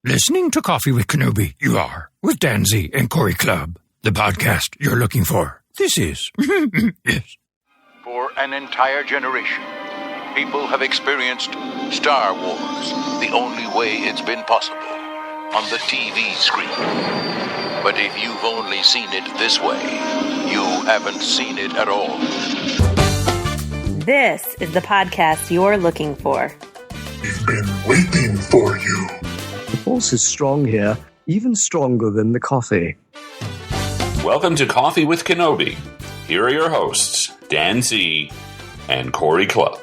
Listening to Coffee with Kenobi, you are, with Dan Z and Hollie Clubb, the podcast you're looking for. This is, yes. For an entire generation, people have experienced Star Wars the only way it's been possible, on the TV screen. But if you've only seen it this way, you haven't seen it at all. This is the podcast you're looking for. We've been waiting for you. The force is strong here, even stronger than the coffee. Welcome to Coffee with Kenobi. Here are your hosts, Dan Z and Hollie Clubb.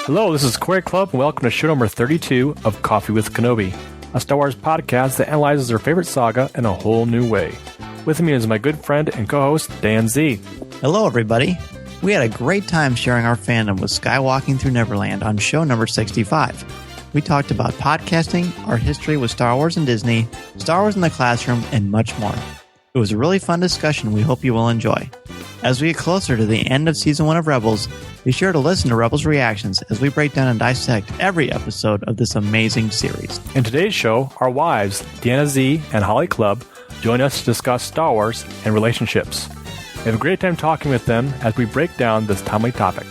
Hello, this is Hollie Clubb, and welcome to show number 32 of Coffee with Kenobi, a Star Wars podcast that analyzes their favorite saga in a whole new way. With me is my good friend and co-host, Dan Z. Hello, everybody. We had a great time sharing our fandom with Skywalking Through Neverland on show number 65. We talked about podcasting, our history with Star Wars and Disney, Star Wars in the classroom, and much more. It was a really fun discussion we hope you will enjoy. As we get closer to the end of Season 1 of Rebels, be sure to listen to Rebels Reactions as we break down and dissect every episode of this amazing series. In today's show, our wives, Deanna Z and Hollie Clubb, join us to discuss Star Wars and relationships. We have a great time talking with them as we break down this timely topic,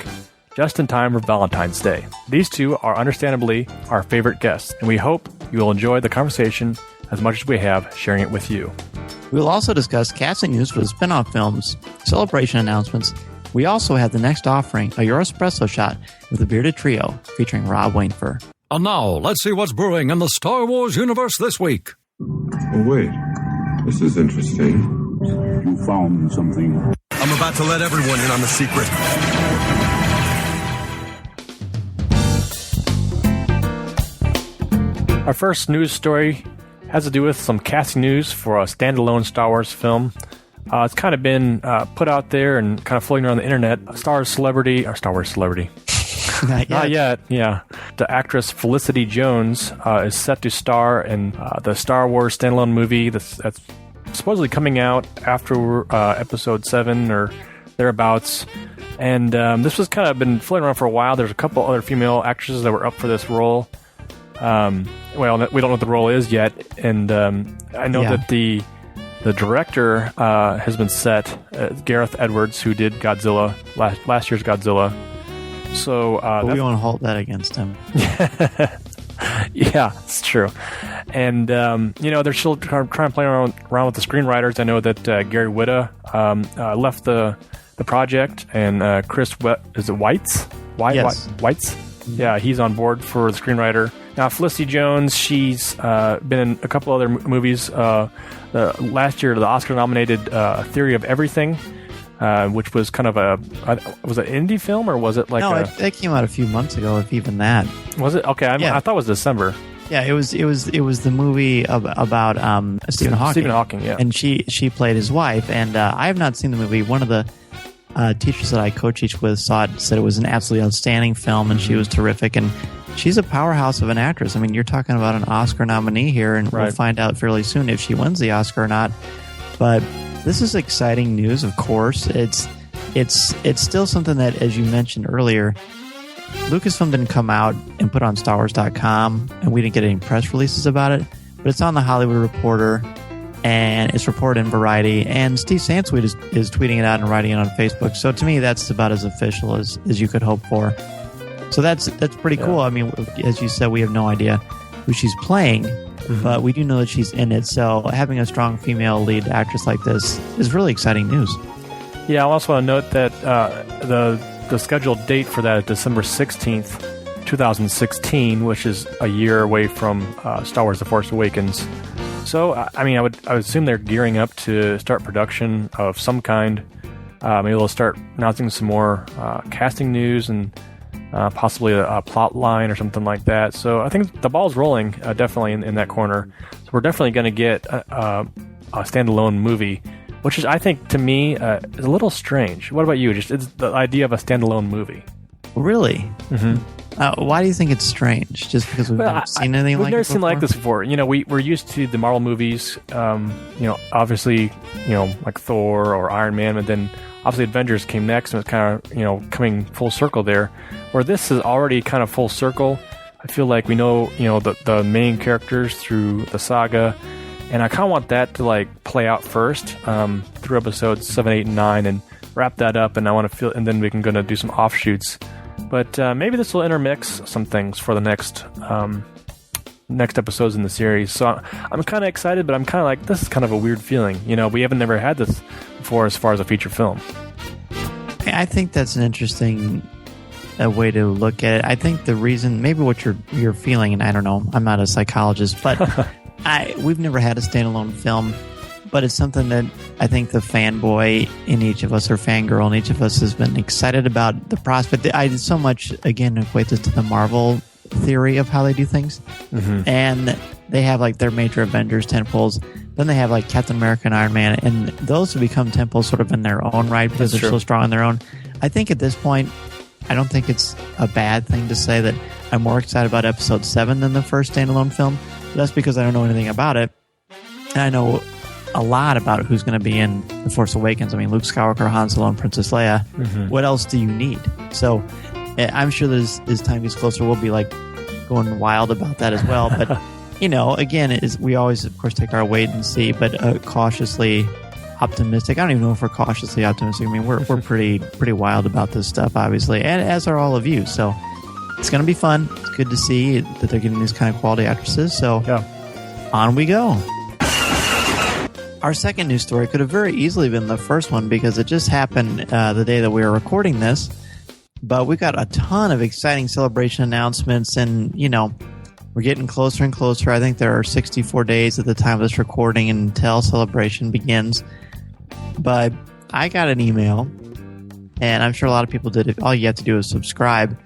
just in time for Valentine's Day. These two are understandably our favorite guests, and we hope you will enjoy the conversation as much as we have sharing it with you. We will also discuss casting news for the spin-off films, celebration announcements. We also have the next offering, a Your Espresso Shot with the Bearded Trio, featuring Rob Wainfur. And now, let's see what's brewing in the Star Wars universe this week. Oh, wait. This is interesting. You found something. I'm about to let everyone in on the secret. Our first news story has to do with some casting news for a standalone Star Wars film. It's kind of been put out there and kind of floating around the internet. Star Wars celebrity. Not yet, yeah. The actress Felicity Jones is set to star in the Star Wars standalone movie that's supposedly coming out after Episode 7 or thereabouts. And this was kind of been floating around for a while. There's a couple other female actresses that were up for this role. Well, we don't know what the role is yet, and I know that the director has been set, Gareth Edwards, who did Godzilla, last year's Godzilla. So we won't hold that against him. Yeah, it's true. And, they're still trying to play around with the screenwriters. I know that Gary Whitta left the project, and Chris Weitz? Yes. Weitz? Yeah, he's on board for the screenwriter. Now, Felicity Jones, she's been in a couple other movies. Last year, the Oscar-nominated Theory of Everything, which was kind of was it an indie film, or was it like it came out a few months ago, if even that. Was it? Okay, I thought it was December. Yeah, it was the movie about Stephen Hawking. Stephen Hawking, yeah. And she played his wife, and I have not seen the movie. One of the teachers that I co-teach with saw it, said it was an absolutely outstanding film, and she was terrific, and she's a powerhouse of an actress. I mean, you're talking about an Oscar nominee here, and We'll find out fairly soon if she wins the Oscar or not. But this is exciting news, of course. It's still something that, as you mentioned earlier, Lucasfilm didn't come out and put on StarWars.com, and we didn't get any press releases about it, but it's on The Hollywood Reporter, and it's reported in Variety, and Steve Sansweet is tweeting it out and writing it on Facebook. So to me, that's about as official as you could hope for. So that's pretty cool. I mean, as you said, we have no idea who she's playing, but we do know that she's in it. So having a strong female lead actress like this is really exciting news. Yeah, I also want to note that the scheduled date for that is December 16th, 2016, which is a year away from Star Wars The Force Awakens. So, I mean, I would assume they're gearing up to start production of some kind. Maybe they'll start announcing some more casting news and possibly a plot line or something like that. So I think the ball's rolling definitely in that corner. So we're definitely going to get a standalone movie, which is, I think, to me, is a little strange. What about you? Just it's the idea of a standalone movie. Really? Mm-hmm. Why do you think it's strange? Just because we've never seen anything like it before? We've never seen like this before. You know, we're used to the Marvel movies, obviously, like Thor or Iron Man, but then obviously Avengers came next and it's kind of, coming full circle there. Where this is already kind of full circle. I feel like we know, the main characters through the saga, and I kind of want that to like play out first through episodes 7, 8, and 9, and wrap that up. And I want to feel, and then we can go to do some offshoots. But maybe this will intermix some things for the next episodes in the series. So I'm kind of excited, but I'm kind of like, this is kind of a weird feeling. We haven't never had this before as far as a feature film. I think that's an interesting way to look at it. I think the reason, maybe what you're feeling, and I don't know, I'm not a psychologist, but we've never had a standalone film, but it's something that I think the fanboy in each of us, or fangirl in each of us, has been excited about the prospect. I so much, again, equate this to the Marvel theory of how they do things. Mm-hmm. And they have like their major Avengers tentpoles. Then they have like Captain America and Iron Man, and those have become tentpoles sort of in their own right because they're so strong on their own. I think at this point, I don't think it's a bad thing to say that I'm more excited about episode 7 than the first standalone film. That's because I don't know anything about it. And I know a lot about who's going to be in The Force Awakens. I mean, Luke Skywalker, Han Solo, and Princess Leia. Mm-hmm. What else do you need? So I'm sure that as time gets closer, we'll be like going wild about that as well. But, again, we always, of course, take our wait and see, but cautiously optimistic. I don't even know if we're cautiously optimistic. I mean, we're pretty wild about this stuff, obviously, and as are all of you. So it's going to be fun. It's good to see that they're getting these kind of quality actresses. So on we go. Our second news story could have very easily been the first one because it just happened the day that we were recording this. But we got a ton of exciting Celebration announcements, and, we're getting closer and closer. I think there are 64 days at the time of this recording until Celebration begins. But I got an email, and I'm sure a lot of people did. All you have to do is subscribe.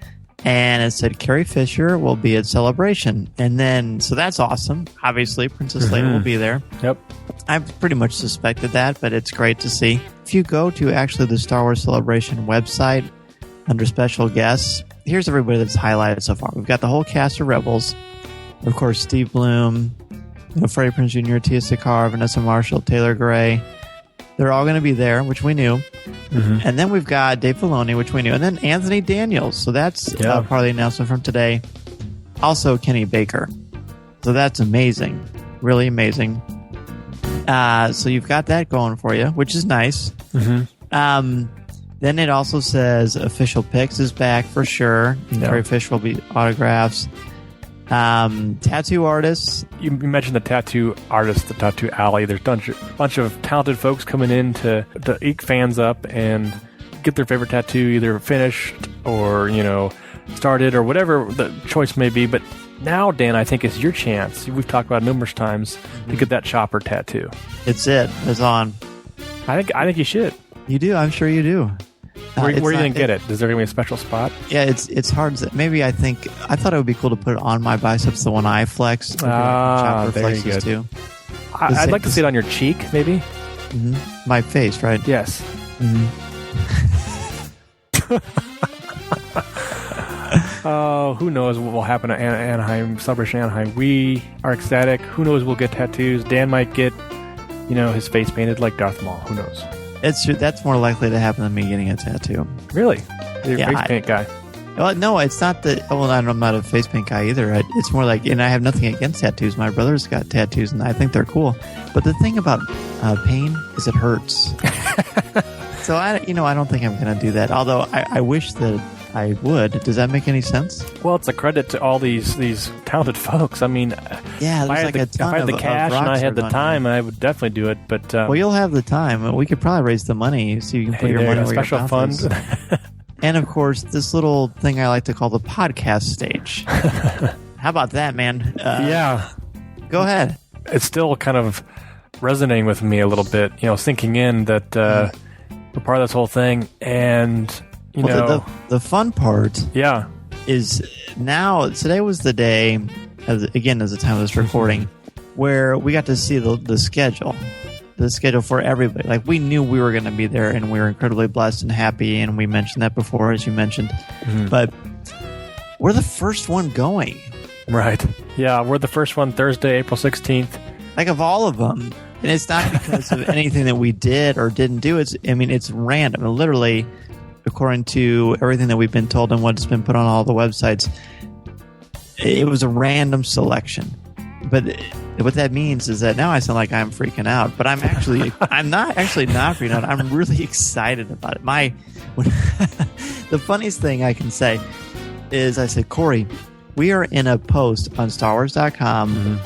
And it said Carrie Fisher will be at Celebration. And then, so that's awesome. Obviously, Princess Leia will be there. Yep. I've pretty much suspected that, but it's great to see. If you go to actually the Star Wars Celebration website, under special guests, here's everybody that's highlighted so far. We've got the whole cast of Rebels. Of course, Steve Bloom, Freddie Prinze Jr., Tia Sakar, Vanessa Marshall, Taylor Gray. They're all going to be there, which we knew. Mm-hmm. And then we've got Dave Filoni, which we knew. And then Anthony Daniels. So that's part of the announcement from today. Also, Kenny Baker. So that's amazing. Really amazing. So you've got that going for you, which is nice. Mm-hmm. Then it also says Official Picks is back for sure. Carrie Fisher will be autographs. Tattoo artists. You mentioned the tattoo artists, the tattoo alley. There's a bunch of talented folks coming in to eke fans up and get their favorite tattoo either finished or, started or whatever the choice may be. But now, Dan, I think it's your chance. We've talked about it numerous times to get that Chopper tattoo. It's on. I think you should. You do. I'm sure you do. Where are you going to get it? Is there going to be a special spot? Yeah, it's hard. Maybe I thought it would be cool to put it on my biceps, the one I flex. Chopper flexes too. I'd like to see it on your cheek, maybe. Mm-hmm. My face, right? Yes. Mm-hmm. Who knows what will happen at Anaheim, Celebration Anaheim. We are ecstatic. Who knows we'll get tattoos. Dan might get, his face painted like Darth Maul. Who knows? It's true. That's more likely to happen than me getting a tattoo. Really? You're a face paint guy. Well, no, it's not that. Well, I'm not a face paint guy either. It's more like, and I have nothing against tattoos. My brother's got tattoos, and I think they're cool. But the thing about pain is it hurts. So I don't think I'm going to do that. Although I wish that I would. Does that make any sense? Well, it's a credit to all these talented folks. I mean, yeah, if I had the cash and I had the time, I would definitely do it. But well, you'll have the time. We could probably raise the money so you can put your money where special your fund. And of course, this little thing I like to call the podcast stage. How about that, man? Yeah. Go ahead. It's still kind of resonating with me a little bit. Sinking in that we're part of this whole thing, and. The fun part is now, today was the day, as the time of this recording, where we got to see the schedule for everybody. Like, we knew we were going to be there, and we were incredibly blessed and happy, and we mentioned that before, as you mentioned. Mm-hmm. But we're the first one going. Right. Yeah, we're the first one Thursday, April 16th. Like, of all of them. And it's not because of anything that we did or didn't do. It's random. Literally, according to everything that we've been told and what's been put on all the websites, it was a random selection. But what that means is that now I sound like I'm freaking out, but I'm not freaking out. I'm really excited about it. The funniest thing I can say is I said, Corey, we are in a post on StarWars.com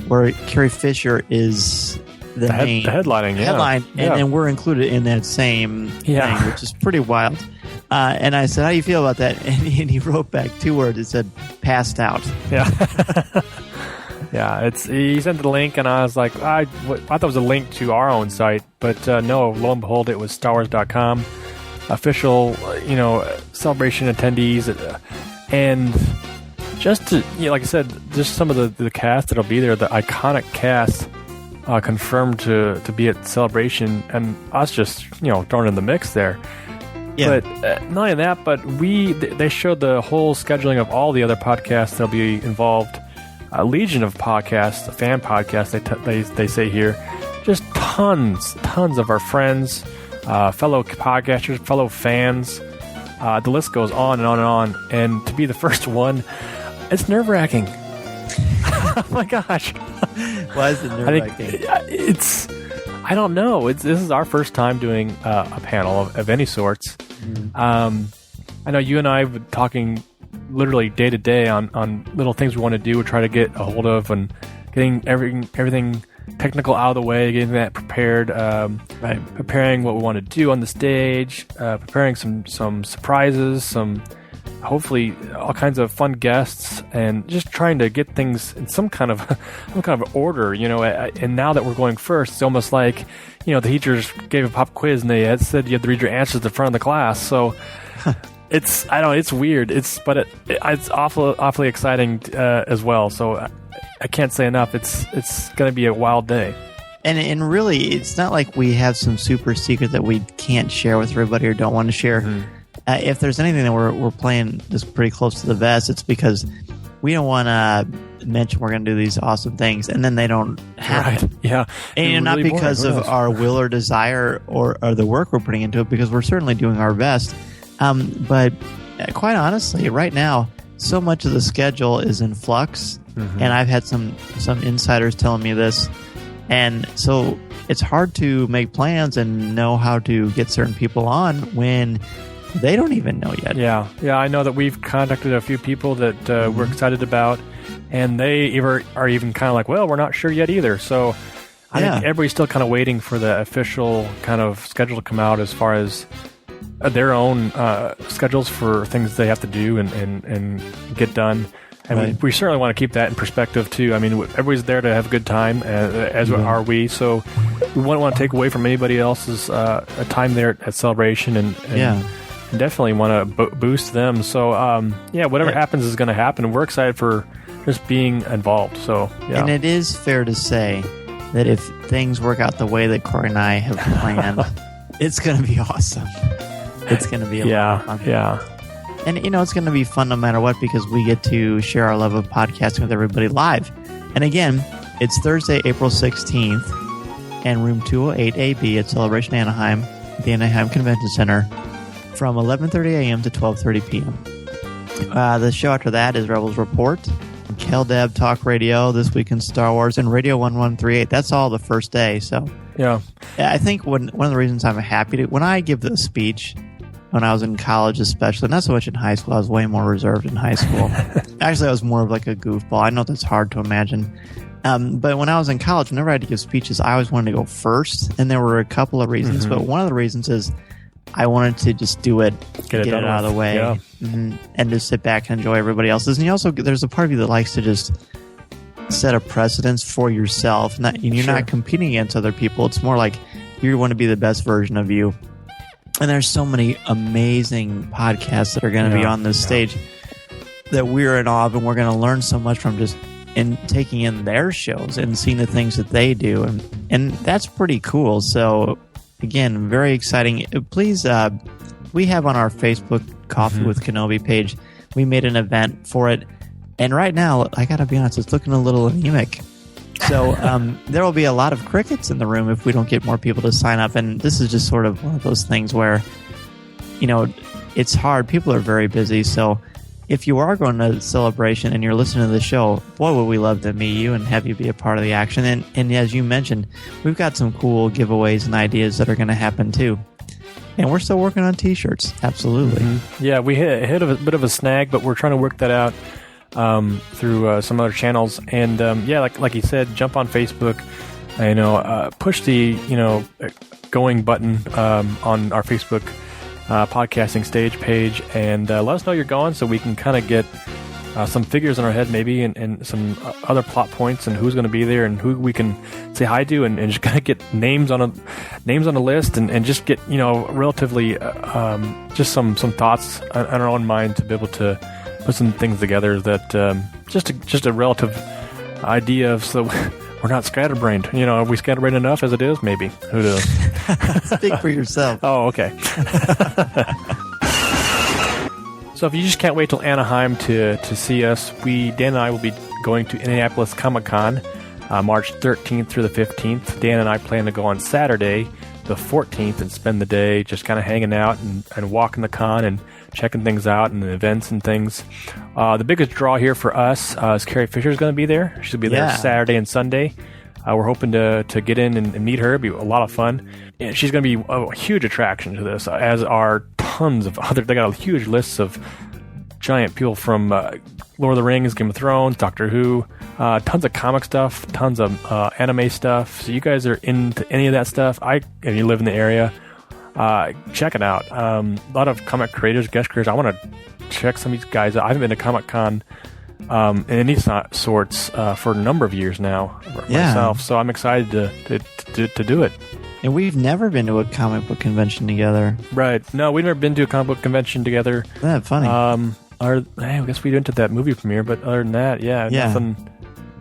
where Carrie Fisher is the headline, and then we're included in that same thing, which is pretty wild. And I said, how do you feel about that? And he wrote back 2 words. It said, passed out. Yeah. Yeah, he sent the link, and I was like, I thought it was a link to our own site, but no, lo and behold, it was StarWars.com, official, celebration attendees, and just to, like I said, just some of the cast that'll be there, the iconic cast confirmed to be at Celebration, and us just, thrown in the mix there. Yeah. But not only that, but they showed the whole scheduling of all the other podcasts that'll be involved. A legion of podcasts, fan podcasts, they say here. Just tons of our friends, fellow podcasters, fellow fans. The list goes on and on and on. And to be the first one, it's nerve-wracking. Oh my gosh. Why is it nerve-wracking? I don't know. This is our first time doing a panel of any sorts. I know you and I have been talking literally day to day on little things we want to do, try to get a hold of, and getting everything technical out of the way, getting that prepared, preparing what we want to do on the stage, preparing some surprises, some hopefully all kinds of fun guests, and just trying to get things in some kind of order, and now that we're going first, it's almost like, the teachers gave a pop quiz and they had said you had to read your answers at the front of the class. So it's weird. It's awfully exciting as well. So I can't say enough. It's going to be a wild day. And really, it's not like we have some super secret that we can't share with everybody or don't want to share. Mm-hmm. If there's anything that we're playing this pretty close to the vest, it's because we don't want to mention we're going to do these awesome things, and then they don't happen. Right. Yeah. And not really because of our will or desire or the work we're putting into it, because we're certainly doing our best. But quite honestly, right now, so much of the schedule is in flux, and I've had some insiders telling me this, and so it's hard to make plans and know how to get certain people on when they don't even know yet. Yeah, I know that we've contacted a few people that we're excited about, and they are even kind of like, well, we're not sure yet either. So I think everybody's still kind of waiting for the official kind of schedule to come out as far as their own schedules for things they have to do and get done. And we certainly want to keep that in perspective too. I mean, everybody's there to have a good time, as are we. So we wouldn't want to take away from anybody else's time there at Celebration, and definitely want to boost them. So whatever happens is going to happen. We're excited for just being involved. So and it is fair to say that if things work out the way that Corey and I have planned, it's going to be awesome. It's going to be a lot of fun. Yeah. And, it's going to be fun no matter what, because we get to share our love of podcasting with everybody live. And again, it's Thursday, April 16th, and room 208AB at Celebration Anaheim, at the Anaheim Convention Center, from 11:30 a.m. to 12:30 p.m. The show after that is Rebels Report, KLDAB Talk Radio, This Week in Star Wars, and Radio 1138. That's all the first day. So I think one of the reasons I'm happy when I give the speech, when I was in college especially, not so much in high school, I was way more reserved in high school. Actually, I was more of like a goofball. I know that's hard to imagine. But when I was in college, whenever I had to give speeches, I always wanted to go first. And there were a couple of reasons, but one of the reasons is I wanted to just do it, get it out of the way, and just sit back and enjoy everybody else's. And you also, there's a part of you that likes to just set a precedence for yourself. You're not competing against other people. It's more like you want to be the best version of you. And there's so many amazing podcasts that are going to be on this stage that we're in awe of, and we're going to learn so much from just taking in their shows and seeing the things that they do. And that's pretty cool. So again, very exciting. Please, we have on our Facebook Coffee with Kenobi page, we made an event for it. And right now, I got to be honest, it's looking a little anemic. So there will be a lot of crickets in the room if we don't get more people to sign up. And this is just sort of one of those things where, it's hard. People are very busy. So if you are going to Celebration and you're listening to the show, boy, would we love to meet you and have you be a part of the action. And as you mentioned, we've got some cool giveaways and ideas that are going to happen too. And we're still working on T-shirts. Absolutely. Mm-hmm. Yeah, we hit a bit of a snag, but we're trying to work that out through some other channels. And like you said, jump on Facebook. Push the going button on our Facebook podcasting stage page, and let us know you're going, so we can kind of get some figures in our head, maybe, and some other plot points, and who's going to be there, and who we can say hi to, and just kind of get names on the list, and just get relatively just some thoughts on our own mind to be able to put some things together that just a relative idea of, so we're not scatterbrained. Are we scatterbrained enough as it is? Maybe. Who knows? Speak for yourself. Oh, okay. So if you just can't wait till Anaheim to see us, Dan and I will be going to Indianapolis Comic-Con March 13th through the 15th. Dan and I plan to go on Saturday, the 14th, and spend the day just kind of hanging out and walking the con and checking things out and the events and things. The biggest draw here for us is Carrie Fisher's going to be there. She'll be there Saturday and Sunday. We're hoping to get in and meet her. It'll be a lot of fun. And she's going to be a huge attraction to this, as are tons of other. They got a huge list of giant people from Lord of the Rings, Game of Thrones, Doctor Who, tons of comic stuff, tons of anime stuff. So you guys are into any of that stuff, and you live in the area, check it out. A lot of comic creators, guest creators. I want to check some of these guys out. I haven't been to Comic-Con in any sorts for a number of years now myself, so I'm excited to do it. And we've never been to a comic book convention together. Right. No, we've never been to a comic book convention together. Isn't that funny? I guess we went to that movie premiere, but other than that, nothing.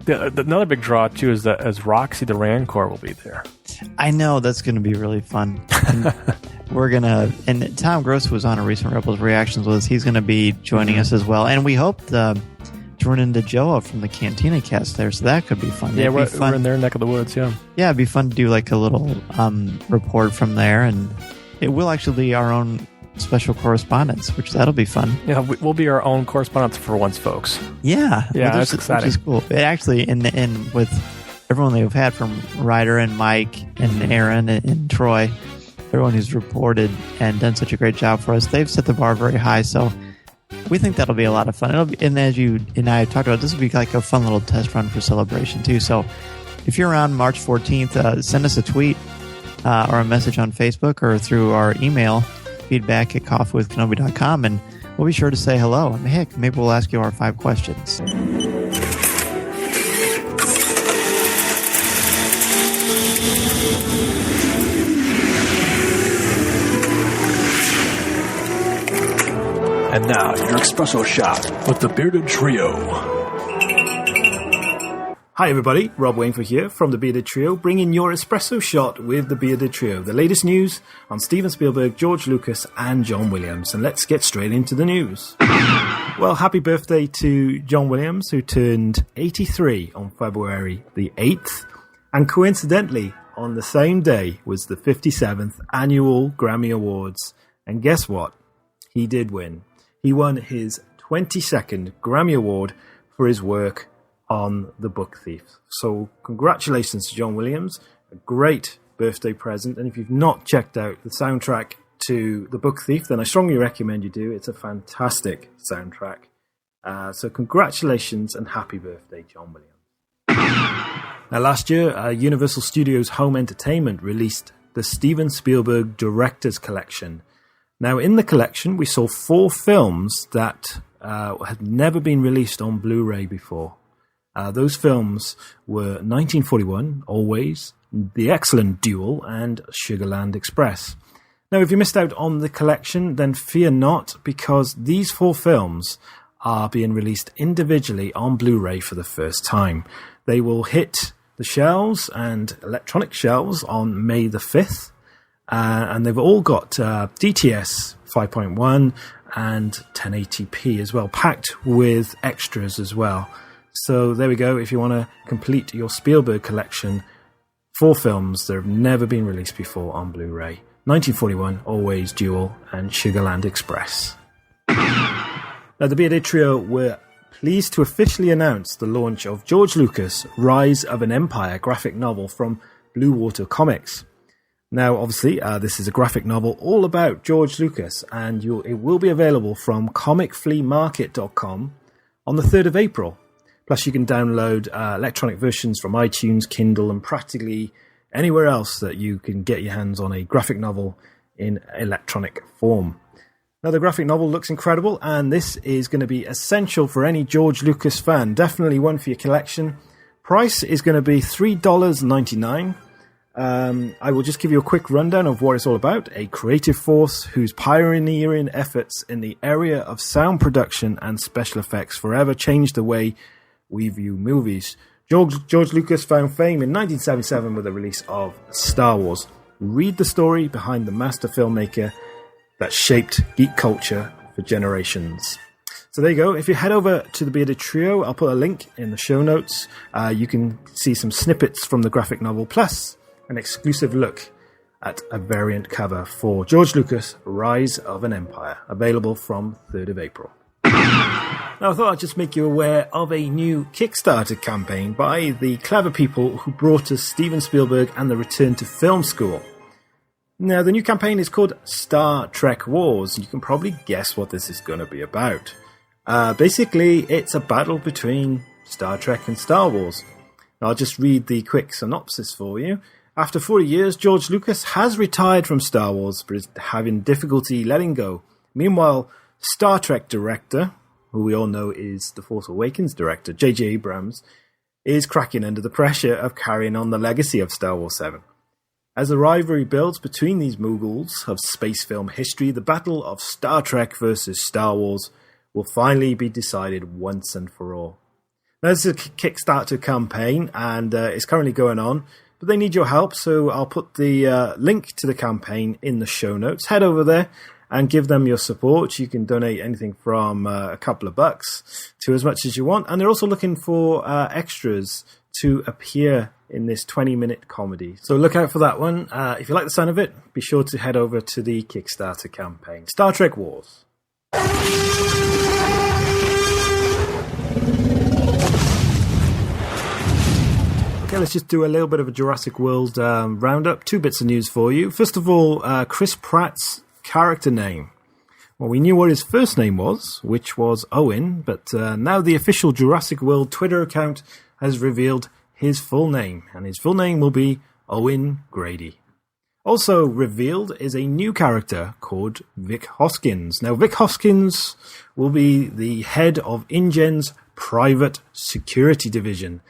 Another big draw, too, is that as Roxy the Rancor will be there. I know, that's going to be really fun. And Tom Gross was on a recent Rebels Reactions with us. He's going to be joining us as well. And we hope to run into Joa from the Cantina cast there, so that could be fun. Yeah, we're in their neck of the woods, yeah. Yeah, it'd be fun to do like a little report from there, and it will actually be our own special correspondence, which that'll be fun. Yeah, we'll be our own correspondents for once, folks. Yeah, that's exciting. Which is cool. It actually, and with everyone they've had, from Ryder and Mike and Aaron and Troy, everyone who's reported and done such a great job for us, they've set the bar very high, so we think that'll be a lot of fun. And as you and I talked about, this will be like a fun little test run for Celebration too. So if you're around March 14th, send us a tweet or a message on Facebook or through our email, feedback@coffeewithkenobi.com, and we'll be sure to say hello. And heck, maybe we'll ask you our 5 questions. And now, your Espresso Shot with the Bearded Trio. Hi everybody, Rob Wainfur here from the Bearded Trio, bringing your Espresso Shot with the Bearded Trio. The latest news on Steven Spielberg, George Lucas and John Williams. And let's get straight into the news. Well, happy birthday to John Williams, who turned 83 on February the 8th. And coincidentally, on the same day was the 57th Annual Grammy Awards. And guess what? He did win. He won his 22nd Grammy Award for his work on The Book Thief. So congratulations to John Williams. A great birthday present. And if you've not checked out the soundtrack to The Book Thief, then I strongly recommend you do. It's a fantastic soundtrack. So congratulations and happy birthday, John Williams. Now, last year, Universal Studios Home Entertainment released the Steven Spielberg Director's Collection. Now, in the collection, we saw 4 films that had never been released on Blu-ray before. Those films were 1941, Always, The Excellent Duel, and Sugarland Express. Now, if you missed out on the collection, then fear not, because these 4 films are being released individually on Blu-ray for the first time. They will hit the shelves and electronic shelves on May the 5th. And they've all got DTS 5.1 and 1080p as well, packed with extras as well. So there we go. If you want to complete your Spielberg collection, 4 films that have never been released before on Blu-ray: 1941, Always, Duel, and Sugarland Express. Now, the Bearded Trio were pleased to officially announce the launch of George Lucas' Rise of an Empire graphic novel from Blue Water Comics. Now, obviously, this is a graphic novel all about George Lucas, and it will be available from comicfleamarket.com on the 3rd of April. Plus, you can download electronic versions from iTunes, Kindle, and practically anywhere else that you can get your hands on a graphic novel in electronic form. Now, the graphic novel looks incredible, and this is going to be essential for any George Lucas fan. Definitely one for your collection. Price is going to be $3.99. I will just give you a quick rundown of what it's all about. A creative force whose pioneering efforts in the area of sound production and special effects forever changed the way we view movies. George Lucas found fame in 1977 with the release of Star Wars. Read the story behind the master filmmaker that shaped geek culture for generations. So there you go. If you head over to the Bearded Trio, I'll put a link in the show notes. You can see some snippets from the graphic novel, plus an exclusive look at a variant cover for George Lucas' Rise of an Empire, available from 3rd of April. Now, I thought I'd just make you aware of a new Kickstarter campaign by the clever people who brought us Steven Spielberg and the Return to Film School. Now, the new campaign is called Star Trek Wars, and you can probably guess what this is going to be about. Basically, it's a battle between Star Trek and Star Wars. I'll just read the quick synopsis for you. After 40 years, George Lucas has retired from Star Wars, but is having difficulty letting go. Meanwhile, Star Trek director, who we all know is The Force Awakens director, J.J. Abrams, is cracking under the pressure of carrying on the legacy of Star Wars 7. As the rivalry builds between these moguls of space film history, the battle of Star Trek versus Star Wars will finally be decided once and for all. Now, this is a Kickstarter campaign, and it's currently going on, but they need your help, so I'll put the link to the campaign in the show notes. Head over there and give them your support. You can donate anything from a couple of bucks to as much as you want, and they're also looking for extras to appear in this 20-minute comedy. So look out for that one. If you like the sound of it, be sure to head over to the Kickstarter campaign. Star Trek Wars. Okay, let's just do a little bit of a Jurassic World roundup. 2 bits of news for you. First of all, Chris Pratt's character name. Well, we knew what his first name was, which was Owen, but now the official Jurassic World Twitter account has revealed his full name, and his full name will be Owen Grady. Also revealed is a new character called Vic Hoskins. Now, Vic Hoskins will be the head of InGen's private security division.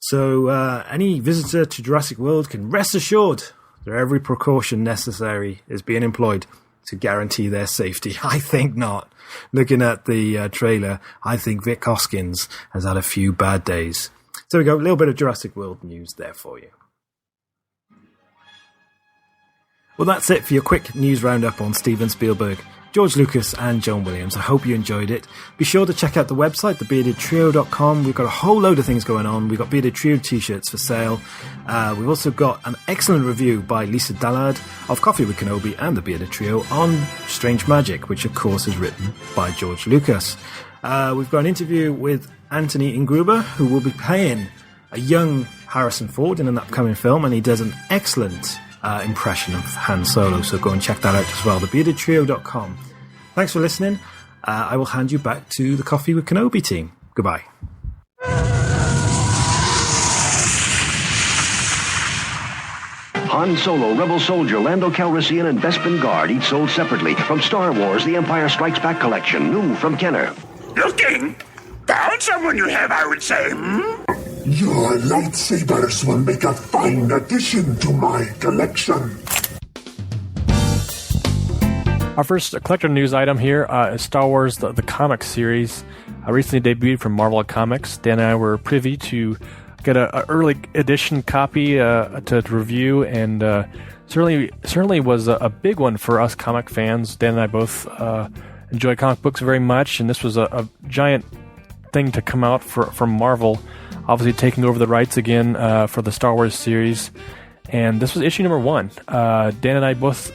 So any visitor to Jurassic World can rest assured that every precaution necessary is being employed to guarantee their safety. I think not. Looking at the trailer, I think Vic Hoskins has had a few bad days. So we go, a little bit of Jurassic World news there for you. Well, that's it for your quick news roundup on Steven Spielberg, George Lucas and John Williams. I hope you enjoyed it. Be sure to check out the website, thebeardedtrio.com. We've got a whole load of things going on. We've got Bearded Trio t-shirts for sale. We've also got an excellent review by Lisa Dallard of Coffee With Kenobi and the Bearded Trio on Strange Magic, which of course is written by George Lucas. We've got an interview with Anthony Ingruber, who will be playing a young Harrison Ford in an upcoming film, and he does an excellent impression of Han Solo, so go and check that out as well, thebeardedtrio.com. Thanks for listening. I will hand you back to the Coffee With Kenobi team. Goodbye. Han Solo, Rebel Soldier, Lando Calrissian, and Bespin Guard, each sold separately. From Star Wars, The Empire Strikes Back collection, new from Kenner. Looking? Found someone you have, I would say, Your lightsabers will make a fine addition to my collection. Our first collector news item here is Star Wars, the comic series. Recently debuted from Marvel Comics. Dan and I were privy to get an early edition copy to review, and certainly was a big one for us comic fans. Dan and I both enjoy comic books very much, and this was a giant thing to come out from Marvel, obviously taking over the rights again for the Star Wars series. And this was issue number 1. Dan and I both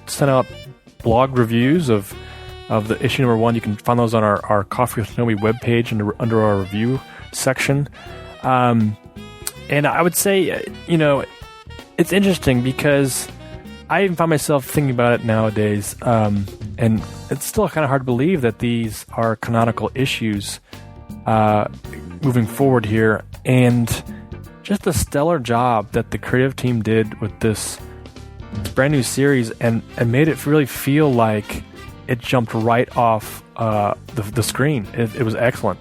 sent out blog reviews of of the issue number 1. You can find those on our Coffee with Kenobi webpage under our review section. And I would say, it's interesting because I even find myself thinking about it nowadays, and it's still kind of hard to believe that these are canonical issues moving forward here. And just the stellar job that the creative team did with this brand new series and made it really feel like it jumped right off the screen. It was excellent.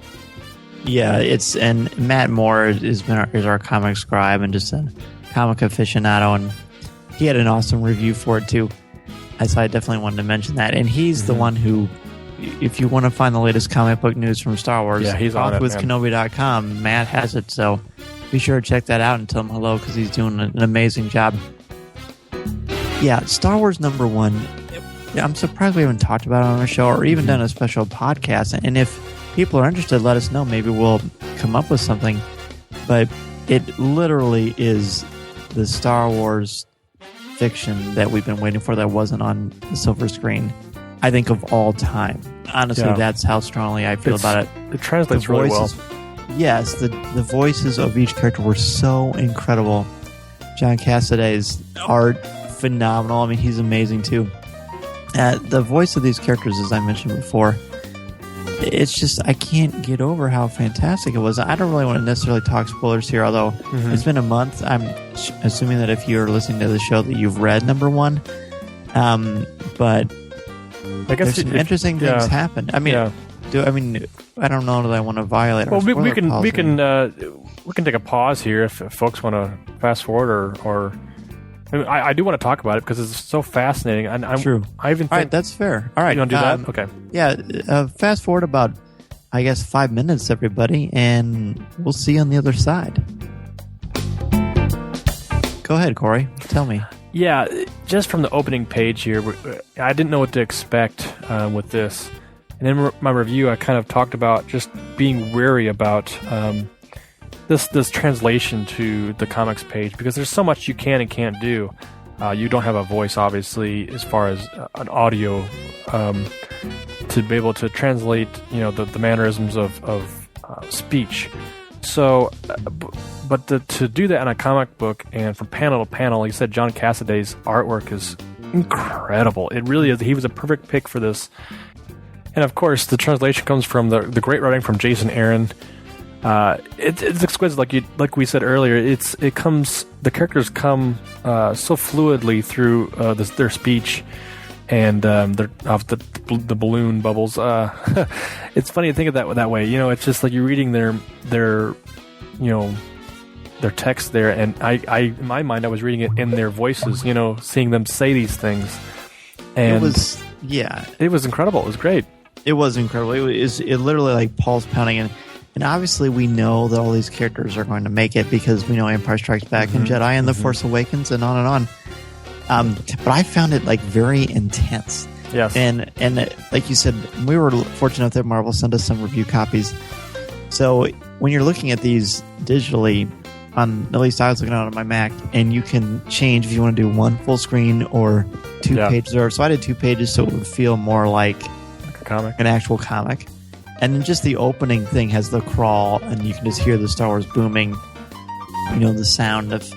Yeah, and Matt Moore is our comic scribe and just a comic aficionado, and he had an awesome review for it too. So I definitely wanted to mention that. And he's the one who, if you want to find the latest comic book news from Star Wars, he's on it, with Kenobi.com, Matt has it. So be sure to check that out and tell him hello because he's doing an amazing job. Yeah, Star Wars number 1. I'm surprised we haven't talked about it on a show or even done a special podcast. And if people are interested, let us know. Maybe we'll come up with something. But it literally is the Star Wars fiction that we've been waiting for that wasn't on the silver screen, I think, of all time. Honestly, that's how strongly I feel about it. It translates really well. Yes, the voices of each character were so incredible. John Cassaday's art, phenomenal. I mean, he's amazing too. The voice of these characters, as I mentioned before, it's just, I can't get over how fantastic it was. I don't really want to necessarily talk spoilers here, although it's been a month. I'm assuming that if you're listening to the show that you've read number 1. But I guess there's some interesting things happen. I mean, I don't know that I want to violate. Well, we can take a pause here if folks want to fast forward or I do want to talk about it because it's so fascinating. And True. I even think, all right, that's fair. All right, you want to do that? Okay. Yeah. Fast forward about, I guess, 5 minutes, everybody, and we'll see you on the other side. Go ahead, Corey. Tell me. Yeah, just from the opening page here, I didn't know what to expect with this. And in my review, I kind of talked about just being wary about this translation to the comics page because there's so much you can and can't do. You don't have a voice, obviously, as far as an audio to be able to translate, the mannerisms of speech. So, but to do that in a comic book and from panel to panel, like you said, John Cassaday's artwork is incredible. It really is. He was a perfect pick for this. And of course, the translation comes from the great writing from Jason Aaron. It's exquisite, like we said earlier. The characters come so fluidly through their speech and they're off the balloon bubbles. It's funny to think of that way. It's just like you're reading their text there, and I in my mind I was reading it in their voices. Seeing them say these things, and it was incredible. It was great. It was incredible. It literally like pulse pounding and obviously we know that all these characters are going to make it because we know Empire Strikes Back and Jedi and The Force Awakens and on and on. But I found it like very intense. Yes. And like you said, we were fortunate enough that Marvel sent us some review copies. So when you're looking at these digitally, at least I was looking at it on my Mac, and you can change if you want to do one full screen or 2 pages. So I did 2 pages so it would feel more like a comic, an actual comic. And then just the opening thing has the crawl, and you can just hear the Star Wars booming, the sound of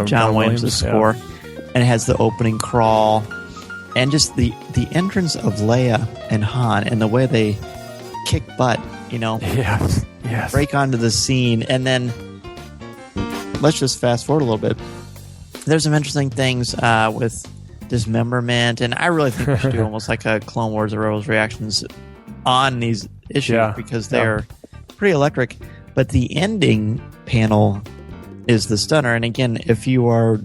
John Williams' score. And it has the opening crawl. And just the entrance of Leia and Han and the way they kick butt, Yes. break onto the scene. And then let's just fast forward a little bit. There's some interesting things with dismemberment, and I really think we should do almost like a Clone Wars or Rebels reactions on these issues because they're pretty electric. But the ending panel is the stunner. And again, if you are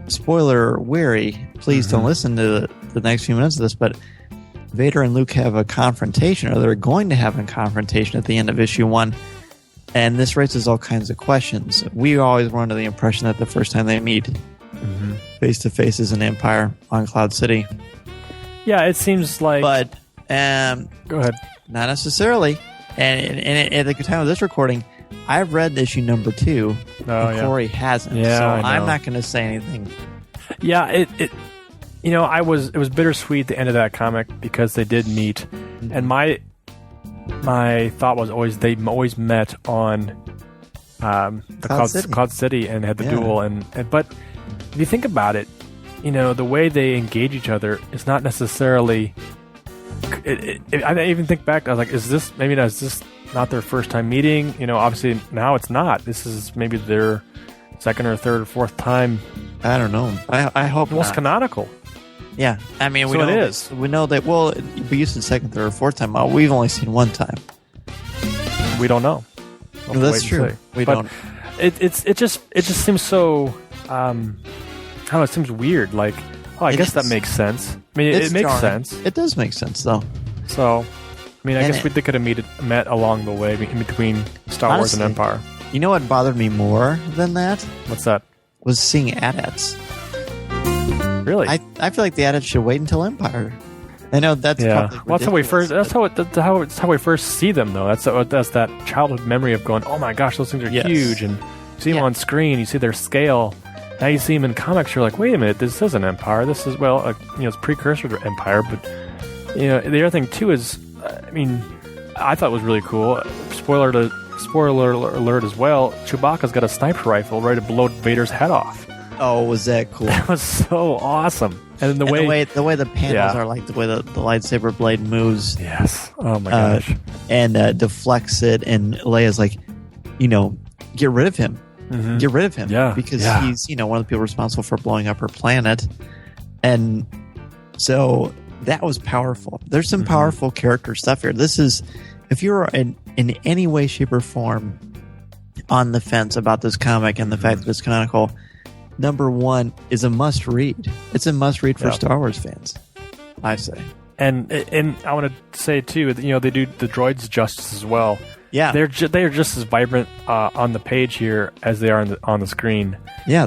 spoiler wary, please don't listen to the next few minutes of this, but Vader and Luke have a confrontation, or they're going to have a confrontation at the end of issue 1. And this raises all kinds of questions. We always were under the impression that the first time they meet face to face is an Empire on Cloud City. Yeah, it seems like. But go ahead. Not necessarily. And at the time of this recording, I've read issue number 2, and Corey hasn't. Yeah, so I'm not going to say anything. Yeah, it was bittersweet the end of that comic because they did meet, and my thought was always they always met on the Cloud City and had the duel, but if you think about it, the way they engage each other is not necessarily. I even think back. I was like, is this not their first time meeting? Obviously now it's not. This is maybe their second or third or fourth time. I don't know. I hope almost not. Canonical. Yeah, I mean, we know it is. We know that. Well, we used to second, third, or fourth time. We've only seen one time. We don't know. No, that's true. We don't. It just seems so. I don't know. It seems weird. Like, I guess that makes sense. I mean, it makes sense. It does make sense, though. So, I guess they could have met along the way in between Star Wars and Empire. You know what bothered me more than that? What's that? Was seeing AT-ATs. Really? I feel like the AT-ATs should wait until Empire. I know that's probably well, that's how we first. That's how we first see them, though. That's that childhood memory of going, oh my gosh, those things are huge, and you see them on screen, you see their scale. Now you see them in comics, you're like, wait a minute, this isn't Empire. This is it's precursor to Empire. But the other thing too is, I thought it was really cool. Spoiler alert as well. Chewbacca's got a sniper rifle ready to blow Vader's head off. Oh, was that cool? That was so awesome. And the way the panels are, like the way the lightsaber blade moves. Yes. Oh my gosh. And deflects it, and Leia's like, get rid of him. Mm-hmm. Get rid of him. Yeah. Because he's, one of the people responsible for blowing up her planet. And so that was powerful. There's some powerful character stuff here. This is, if you're in any way, shape, or form on the fence about this comic and the fact that it's canonical, number one is a must read. It's a must read for Star Wars fans, I say. And I want to say too, they do the droids justice as well. Yeah, they are just as vibrant on the page here as they are on the screen. Yeah,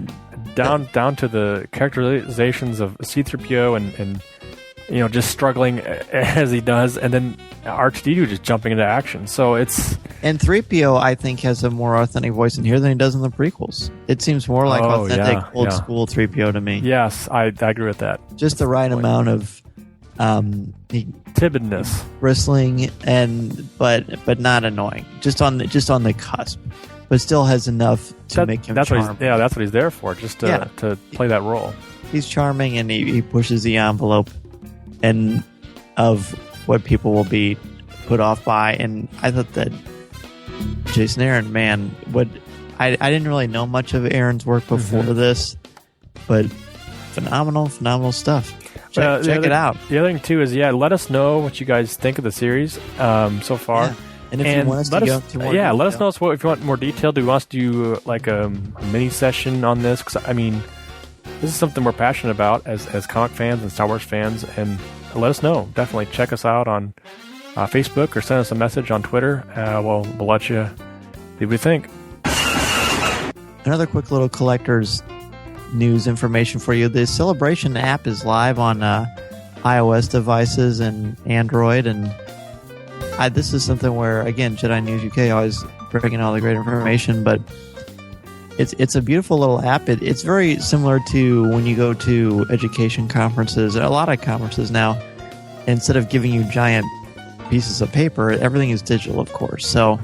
down to the characterizations of C-3PO and just struggling as he does, and then R2-D2 just jumping into action. So it's... And 3PO, I think, has a more authentic voice in here than he does in the prequels. It seems more like authentic, old school 3PO to me. Yes, I agree with that. Just the right amount of timidness, bristling, but not annoying. Just on the cusp, but still has enough to make him charming. That's what he's there for, just to play that role. He's charming, and he pushes the envelope and of what people will be put off by. And I thought that Jason Aaron, man, I didn't really know much of Aaron's work before this, but phenomenal stuff. Check it out. The other thing too is let us know what you guys think of the series so far. Yeah. And if you want us to go into more detail, let us know if you want more detail. Do we want us to do like a mini session on this? Because this is something we're passionate about as comic fans and Star Wars fans, and let us know. Definitely check us out on Facebook or send us a message on Twitter. We'll let you see what you think. Another quick little collector's news information for you. The Celebration app is live on iOS devices and Android, and this is something where, again, Jedi News UK always bringing all the great information, but it's a beautiful little app. It's very similar to when you go to education conferences, a lot of conferences now, instead of giving you giant pieces of paper, everything is digital, of course. So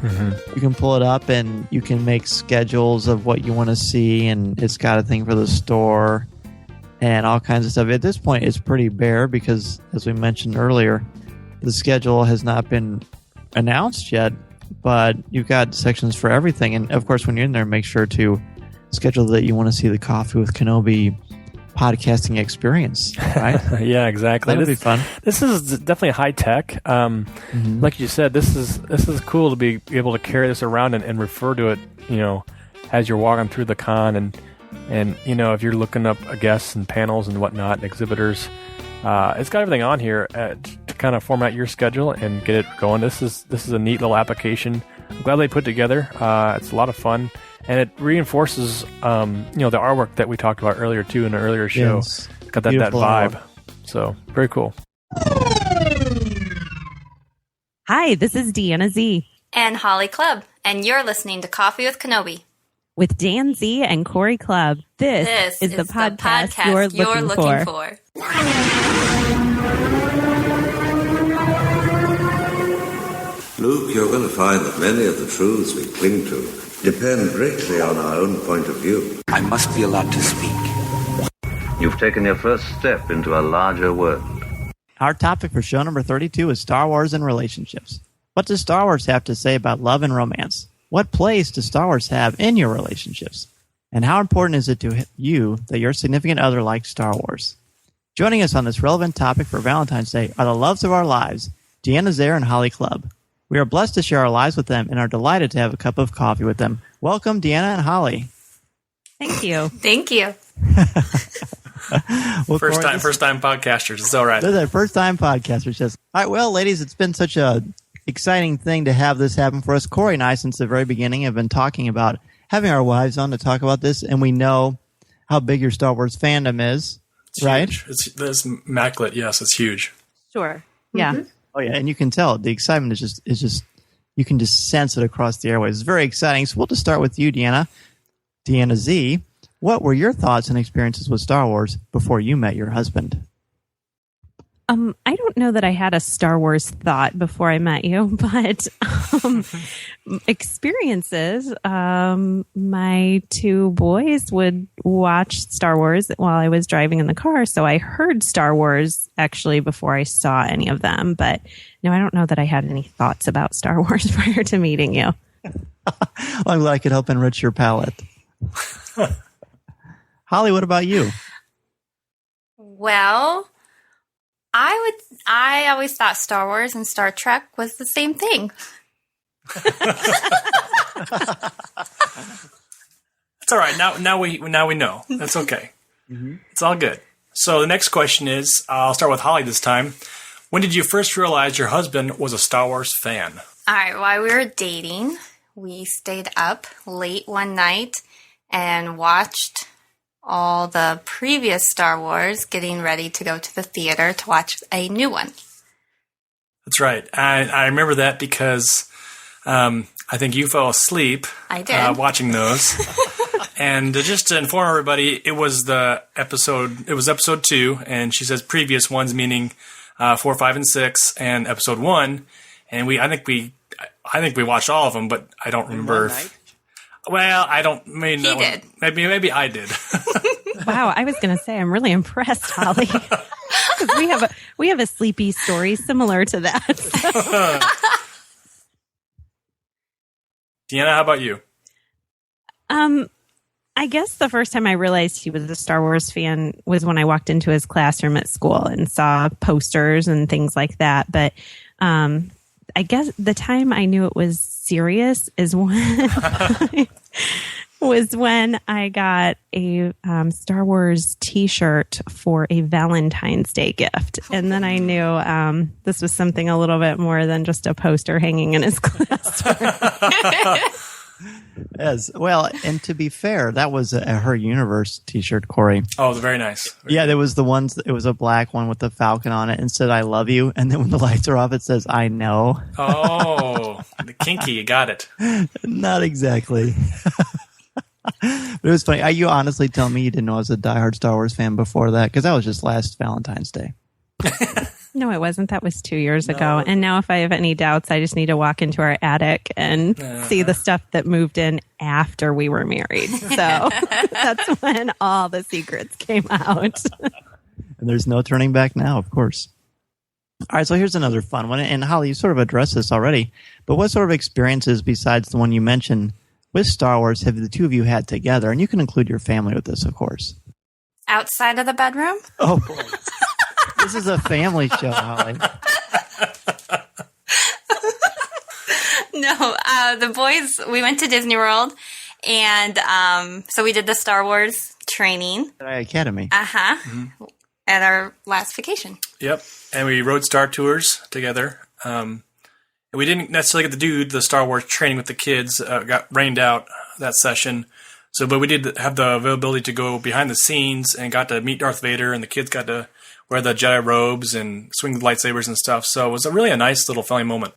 you can pull it up and you can make schedules of what you want to see, and it's got a thing for the store and all kinds of stuff. At this point, it's pretty bare because, as we mentioned earlier, the schedule has not been announced yet, but you've got sections for everything. And of course, when you're in there, make sure to schedule that you want to see the Coffee with Kenobi podcasting experience, right? Yeah, exactly. That'll be fun. This is definitely high tech. Like you said, this is cool to be able to carry this around and refer to it, as you're walking through the con, and if you're looking up guests and panels and whatnot, and exhibitors. It's got everything on here to kind of format your schedule and get it going. This is a neat little application. I'm glad they put it together. It's a lot of fun, and it reinforces the artwork that we talked about earlier too in an earlier show. Yes. It's got that vibe. Artwork. So very cool. Hi, this is Deanna Z and Hollie Clubb, and you're listening to Coffee with Kenobi. with Dan Z and Corey Clubb. This is the podcast you're looking for. Luke, you're going to find that many of the truths we cling to depend greatly on our own point of view. I must be allowed to speak. You've taken your first step into a larger world. Our topic for show number 32 is Star Wars and relationships. What does Star Wars have to say about love and romance? What place does Star Wars have in your relationships? And how important is it to you that your significant other likes Star Wars? Joining us on this relevant topic for Valentine's Day are the loves of our lives, Deanna Z and Hollie Clubb. We are blessed to share our lives with them and are delighted to have a cup of coffee with them. Welcome, Deanna and Hollie. Thank you. Thank you. Well, first time podcasters. It's all right. This is our first time podcasters. Yes. All right. Well, ladies, it's been such a exciting thing to have this happen for us. Corey and I, since the very beginning, have been talking about having our wives on to talk about this, and we know how big your Star Wars fandom is, it's right? Huge. It's immaculate. Yes, it's huge. Sure. Yeah. Mm-hmm. Oh yeah, and you can tell the excitement is just you can just sense it across the airways. It's very exciting. So we'll just start with you, Deanna Z. What were your thoughts and experiences with Star Wars before you met your husband? I don't know that I had a Star Wars thought before I met you, but experiences. My two boys would watch Star Wars while I was driving in the car, so I heard Star Wars actually before I saw any of them. But no, I don't know that I had any thoughts about Star Wars prior to meeting you. Well, I'm glad I could help enrich your palate. Hollie, what about you? Well, I always thought Star Wars and Star Trek was the same thing. It's all right. Now we know. That's okay. Mm-hmm. It's all good. So the next question is, I'll start with Hollie this time. When did you first realize your husband was a Star Wars fan? All right. While we were dating, we stayed up late one night and watched all the previous Star Wars, getting ready to go to the theater to watch a new one. That's right. I remember that because I think you fell asleep. I did. Watching those. And just to inform everybody, it was episode 2, and she says previous ones, meaning 4, 5, and 6, and episode 1. And I think we watched all of them, but I don't remember. Well, I don't mean he did. Maybe I did. Wow, I was going to say I'm really impressed, Hollie. Because we have a sleepy story similar to that. So. Deanna, how about you? I guess the first time I realized he was a Star Wars fan was when I walked into his classroom at school and saw posters and things like that. But I guess the time I knew it was serious is when I got a Star Wars T-shirt for a Valentine's Day gift. And then I knew this was something a little bit more than just a poster hanging in his classroom. Yes. Well, and to be fair, that was a Her Universe T-shirt, Corey. Oh, very nice. Yeah, there was the ones. It was a black one with the Falcon on it and said "I love you," and then when the lights are off, it says "I know." Oh, the kinky, you got it. Not exactly. But it was funny. You honestly tell me you didn't know I was a diehard Star Wars fan before that? Because that was just last Valentine's Day. No, it wasn't. That was 2 years ago. And now if I have any doubts, I just need to walk into our attic and see the stuff that moved in after we were married. So that's when all the secrets came out. And there's no turning back now, of course. All right, so here's another fun one. And Hollie, you sort of addressed this already. But what sort of experiences besides the one you mentioned with Star Wars have the two of you had together? And you can include your family with this, of course. Outside of the bedroom? Oh, boy. This is a family show, Hollie. No, the boys, we went to Disney World, and so we did the Star Wars training. At Academy. Uh-huh. Mm-hmm. At our last vacation. Yep. And we rode Star Tours together. And we didn't necessarily get to do the Star Wars training with the kids. Got rained out that session. But we did have the availability to go behind the scenes and got to meet Darth Vader, and the kids got to wear the Jedi robes and swing the lightsabers and stuff. So it was really a nice little family moment.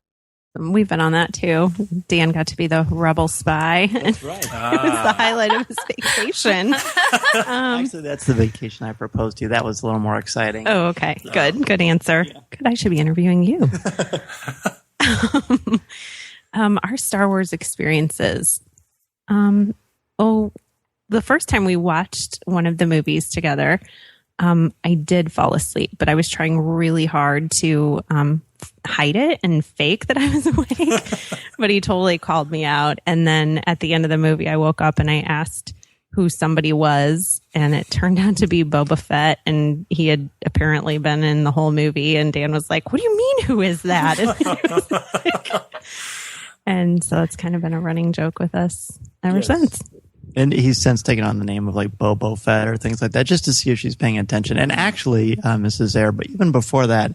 We've been on that too. Dan got to be the rebel spy. That's right. It was the highlight of his vacation. Actually, that's the vacation I proposed to you. That was a little more exciting. Oh, okay. Good answer. Yeah. Good. I should be interviewing you. Our Star Wars experiences. The first time we watched one of the movies together, I did fall asleep, but I was trying really hard to hide it and fake that I was awake. But he totally called me out. And then at the end of the movie, I woke up and I asked who somebody was, and it turned out to be Boba Fett, and he had apparently been in the whole movie. And Dan was like, "What do you mean, who is that?" And so it's kind of been a running joke with us ever since. And he's since taken on the name of like Bobo Fett or things like that, just to see if she's paying attention. And actually, Mrs. Air, but even before that,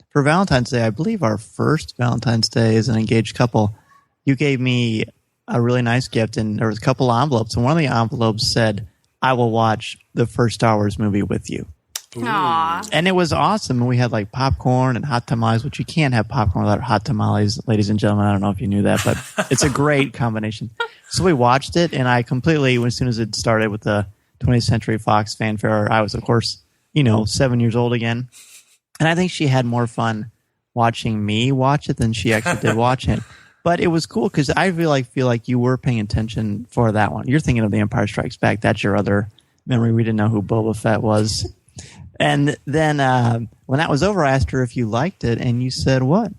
for Valentine's Day, I believe our first Valentine's Day as an engaged couple, you gave me a really nice gift, and there was a couple envelopes, and one of the envelopes said, "I will watch the first Star Wars movie with you." Aww. And it was awesome. And we had like popcorn and hot tamales, which you can't have popcorn without hot tamales, ladies and gentlemen. I don't know if you knew that, but it's a great combination. So we watched it, and I completely, as soon as it started with the 20th Century Fox fanfare, I was, of course, 7 years old again. And I think she had more fun watching me watch it than she actually did watching it. But it was cool because I feel like you were paying attention for that one. You're thinking of The Empire Strikes Back. That's your other memory. We didn't know who Boba Fett was. And then when that was over, I asked her if you liked it, and you said what?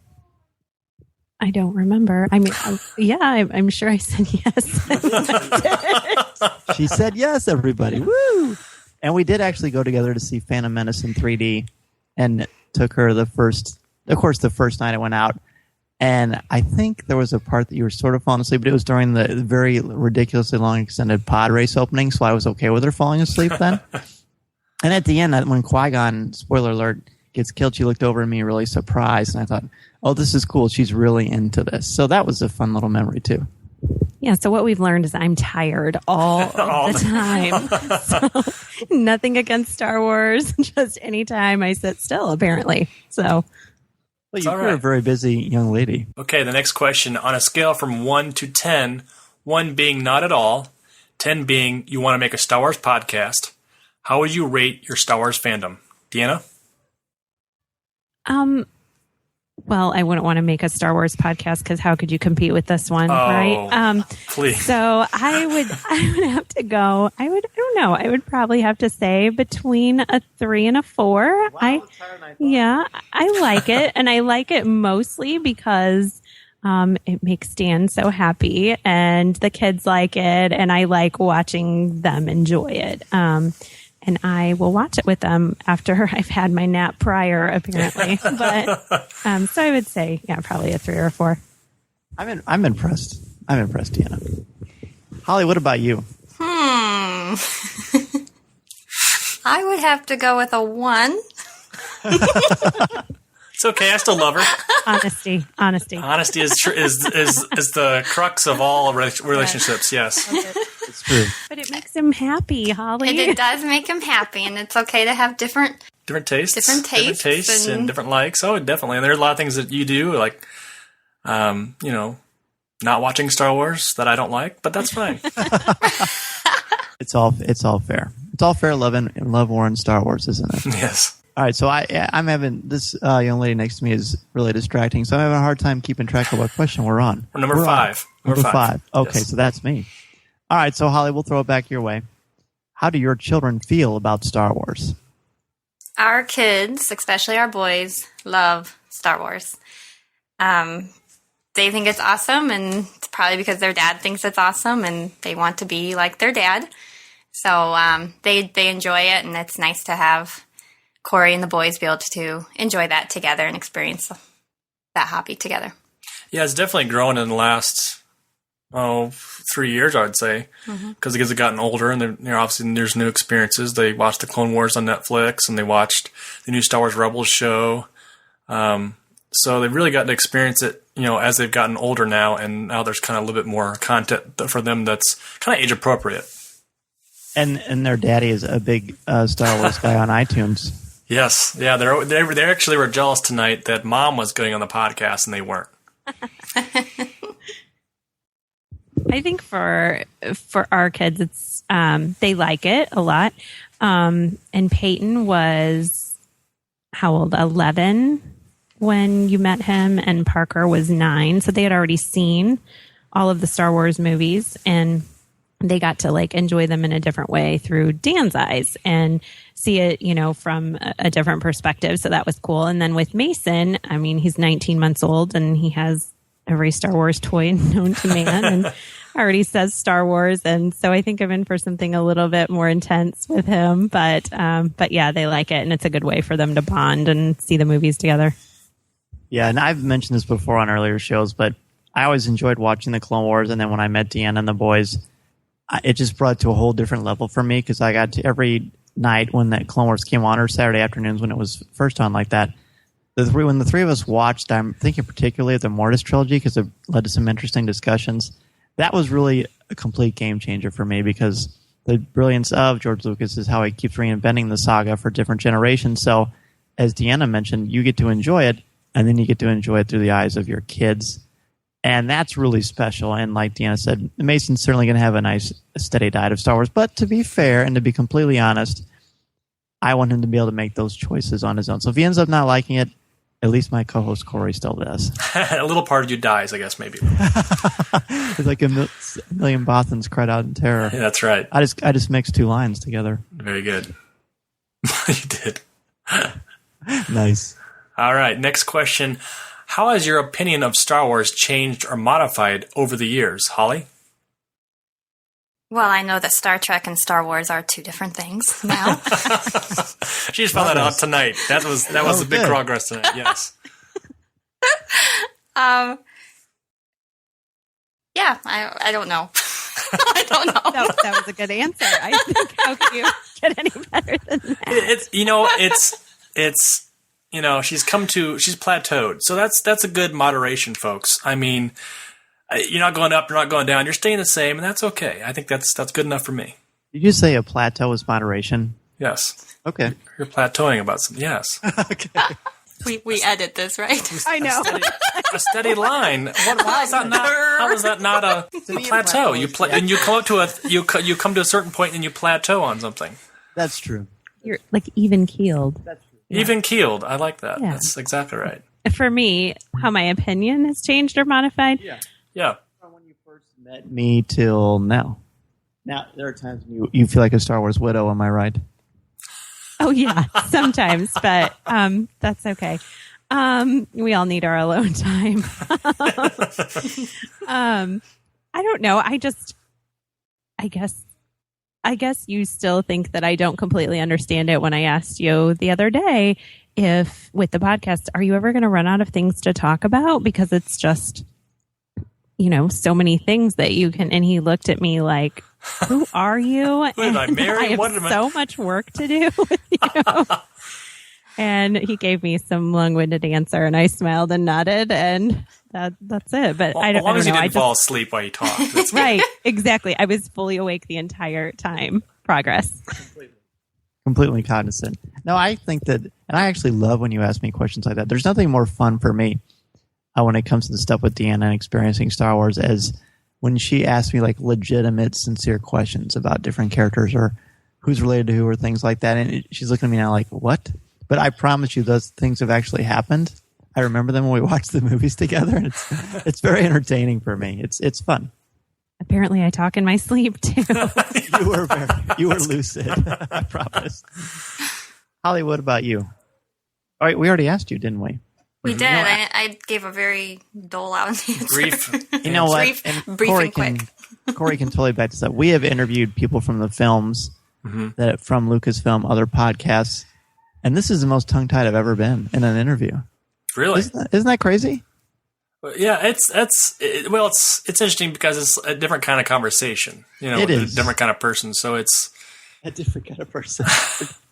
I don't remember. I mean, I'm sure I said yes. She said yes, everybody. Woo! And we did actually go together to see Phantom Menace in 3D, and took her the first night I went out. And I think there was a part that you were sort of falling asleep, but it was during the very ridiculously long extended pod race opening, so I was okay with her falling asleep then. And at the end, when Qui-Gon, spoiler alert, gets killed, she looked over at me really surprised, and I thought, oh, this is cool. She's really into this. So that was a fun little memory, too. Yeah, so what we've learned is I'm tired all the time. So nothing against Star Wars, just anytime I sit still, apparently. So... Well, you're a very busy young lady. Okay, the next question. On a scale from 1 to 10, 1 being not at all, 10 being you want to make a Star Wars podcast, how would you rate your Star Wars fandom? Deanna? Well, I wouldn't want to make a Star Wars podcast because how could you compete with this one, right? Please. So I would have to go. I don't know. I would probably have to say between a 3 and a 4. Wow, I like it, and I like it mostly because it makes Dan so happy, and the kids like it, and I like watching them enjoy it. And I will watch it with them after I've had my nap prior, apparently. But so I would say, probably a 3 or a 4. I'm impressed. I'm impressed, Deanna. Holly, what about you? I would have to go with a 1. It's okay. I still love her. Honesty. Honesty is the crux of all relationships. Yes, it's true. But it makes him happy, Holly. It does make him happy, and it's okay to have different tastes, and different likes. Oh, definitely. And there are a lot of things that you do, like, not watching Star Wars that I don't like, but that's fine. It's all fair. It's all fair love war in Star Wars, isn't it? Yes. All right, so I'm having this young lady next to me is really distracting, so I'm having a hard time keeping track of what question we're on. Number 5. Number 5. Okay, yes. So that's me. All right, so Holly, we'll throw it back your way. How do your children feel about Star Wars? Our kids, especially our boys, love Star Wars. They think it's awesome, and it's probably because their dad thinks it's awesome, and they want to be like their dad. So they enjoy it, and it's nice to have Corey and the boys be able to enjoy that together and experience that hobby together. Yeah, it's definitely grown in the last 3 years, I would say, because the kids have gotten older, and obviously there's new experiences. They watched the Clone Wars on Netflix, and they watched the new Star Wars Rebels show. So they've really gotten to experience it, as they've gotten older now, and now there's kind of a little bit more content for them that's kind of age appropriate. And their daddy is a big Star Wars guy on iTunes. Yes, yeah, they actually were jealous tonight that Mom was going on the podcast and they weren't. I think for our kids, it's they like it a lot. And Peyton was how old? 11 when you met him, and Parker was 9. So they had already seen all of the Star Wars movies, and they got to like enjoy them in a different way through Dan's eyes and see it, from a different perspective. So that was cool. And then with Mason, I mean, he's 19 months old and he has every Star Wars toy known to man and already says Star Wars. And so I think I'm in for something a little bit more intense with him. But yeah, they like it, and it's a good way for them to bond and see the movies together. Yeah, and I've mentioned this before on earlier shows, but I always enjoyed watching the Clone Wars. And then when I met Deanna and the boys, it just brought it to a whole different level for me, because I got to every night when that Clone Wars came on, or Saturday afternoons when it was first on like that. When the three of us watched, I'm thinking particularly of the Mortis trilogy, because it led to some interesting discussions. That was really a complete game changer for me, because the brilliance of George Lucas is how he keeps reinventing the saga for different generations. So, as Deanna mentioned, you get to enjoy it, and then you get to enjoy it through the eyes of your kids. And that's really special. And like Deanna said, Mason's certainly going to have a nice, steady diet of Star Wars. But to be fair and to be completely honest, I want him to be able to make those choices on his own. So if he ends up not liking it, at least my co-host Corey still does. A little part of you dies, I guess, maybe. It's like a million Bothans cried out in terror. Yeah, that's right. I just mixed 2 lines together. Very good. You did. Nice. All right, next question. How has your opinion of Star Wars changed or modified over the years, Holly? Well, I know that Star Trek and Star Wars are 2 different things now. She just found that out tonight. That was the big progress tonight. Yes. Yeah, I don't know. I don't know. That was a good answer. I think how can you get any better than that? She's plateaued. So that's a good moderation, folks. I mean, you're not going up, you're not going down, you're staying the same, and that's okay. I think that's good enough for me. Did you say a plateau is moderation? Yes. Okay. You're plateauing about something. Yes. Okay. We edit this, right? I know. A steady line. How is that not a plateau? And you come up to you come to a certain point and you plateau on something. That's true. You're like even keeled. That's true. Yeah. Even keeled. I like that. Yeah. That's exactly right. For me, how my opinion has changed or modified? Yeah. From when you first met me till now. Now, there are times when you feel like a Star Wars widow, am I right? Oh, yeah, sometimes, but that's okay. We all need our alone time. I don't know. I guess you still think that I don't completely understand it when I asked you the other day if with the podcast, are you ever going to run out of things to talk about? Because it's just, so many things that you can. And he looked at me like, who are you? Am I married? I have so much work to do with you. And he gave me some long-winded answer, and I smiled and nodded, and that's it. But as long as you didn't fall asleep while you talked. That's right, exactly. I was fully awake the entire time. Progress. Completely cognizant. No, I think that, and I actually love when you ask me questions like that. There's nothing more fun for me when it comes to the stuff with Deanna and experiencing Star Wars as when she asks me like legitimate, sincere questions about different characters or who's related to who or things like that. And she's looking at me now like, what? But I promise you those things have actually happened. I remember them when we watched the movies together, and it's very entertaining for me. It's fun. Apparently, I talk in my sleep too. You were lucid. I promise. Holly, what about you? All right, we already asked you, didn't we? We did. I gave a very dole-out answer. Brief. You know what? Brief and quick. Corey can totally back this up. We have interviewed people from the films, that from Lucasfilm, other podcasts, and this is the most tongue-tied I've ever been in an interview. Really? Isn't that crazy? Yeah, it's interesting because it's a different kind of conversation. It is a different kind of person. So it's a different kind of person.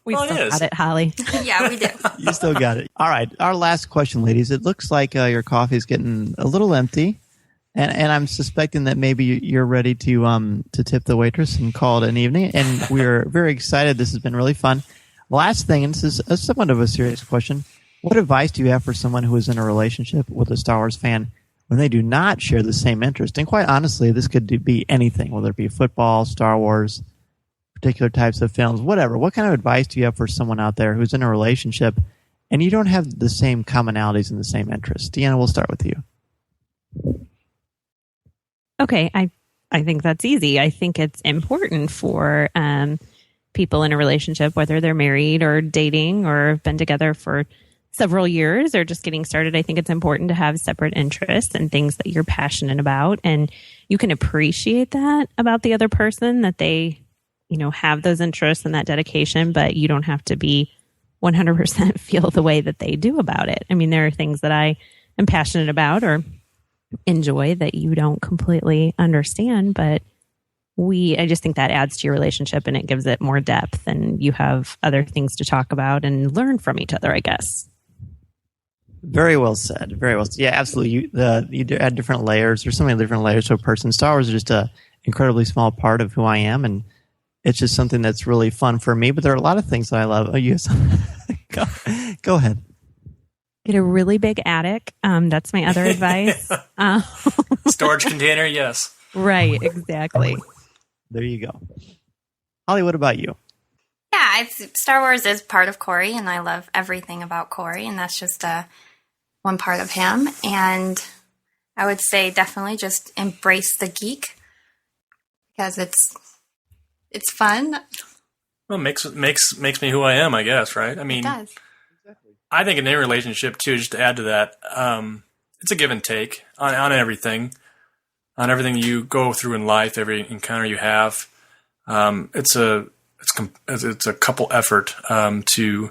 We still got it, Holly. Yeah, we do. You still got it. All right, our last question, ladies. It looks like your coffee is getting a little empty, and I'm suspecting that maybe you're ready to tip the waitress and call it an evening. And we're very excited. This has been really fun. Last thing, and this is somewhat of a serious question. What advice do you have for someone who is in a relationship with a Star Wars fan when they do not share the same interest. And quite honestly, this could be anything, whether it be football, Star Wars, particular types of films, whatever. What kind of advice do you have for someone out there who's in a relationship and you don't have the same commonalities and the same interests? Deanna, we'll start with you. Okay, I think that's easy. I think it's important for people in a relationship, whether they're married or dating or have been together for several years or just getting started. I think it's important to have separate interests and things that you're passionate about. And you can appreciate that about the other person, that they, have those interests and that dedication, but you don't have to be 100% feel the way that they do about it. I mean, there are things that I am passionate about or enjoy that you don't completely understand, but I just think that adds to your relationship and it gives it more depth, and you have other things to talk about and learn from each other, I guess. Very well said. Very well said. Yeah, absolutely. You add different layers. There's so many different layers to a person. Star Wars is just an incredibly small part of who I am, and it's just something that's really fun for me. But there are a lot of things that I love. Oh, yes. Go ahead. Get a really big attic. That's my other advice. Storage container, yes. Right, exactly. There you go. Holly, what about you? Yeah, Star Wars is part of Corey, and I love everything about Corey, and that's just one part of him. And I would say definitely just embrace the geek, because it's fun. Well, makes me who I am, I guess, right? I mean, it does. I think in any relationship too, just to add to that, it's a give and take on everything. On everything you go through in life, every encounter you have, it's a couple effort to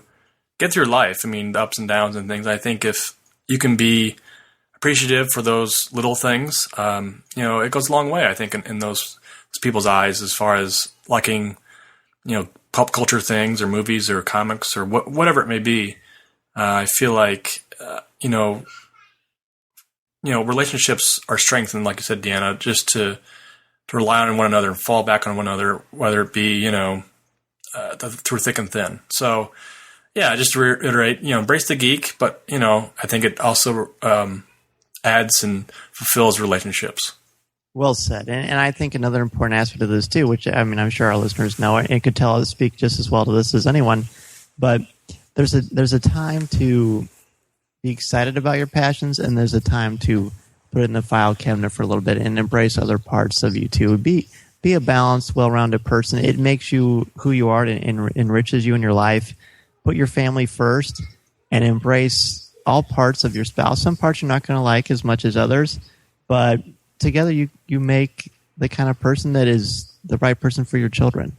get through life. I mean, the ups and downs and things. I think if you can be appreciative for those little things, it goes a long way. I think in those people's eyes, as far as liking, pop culture things or movies or comics or whatever it may be. I feel like relationships are strengthened, like you said, Deanna, just to rely on one another and fall back on one another, whether it be, through thick and thin. So, yeah, just to reiterate, embrace the geek, but, I think it also adds and fulfills relationships. Well said. And I think another important aspect of this, too, which, I'm sure our listeners know, and could tell us speak just as well to this as anyone, but there's a time to be excited about your passions, and there's a time to put it in the file cabinet for a little bit and embrace other parts of you too. Be a balanced, well-rounded person. It makes you who you are and enriches you in your life. Put your family first and embrace all parts of your spouse. Some parts you're not going to like as much as others, but together you make the kind of person that is the right person for your children.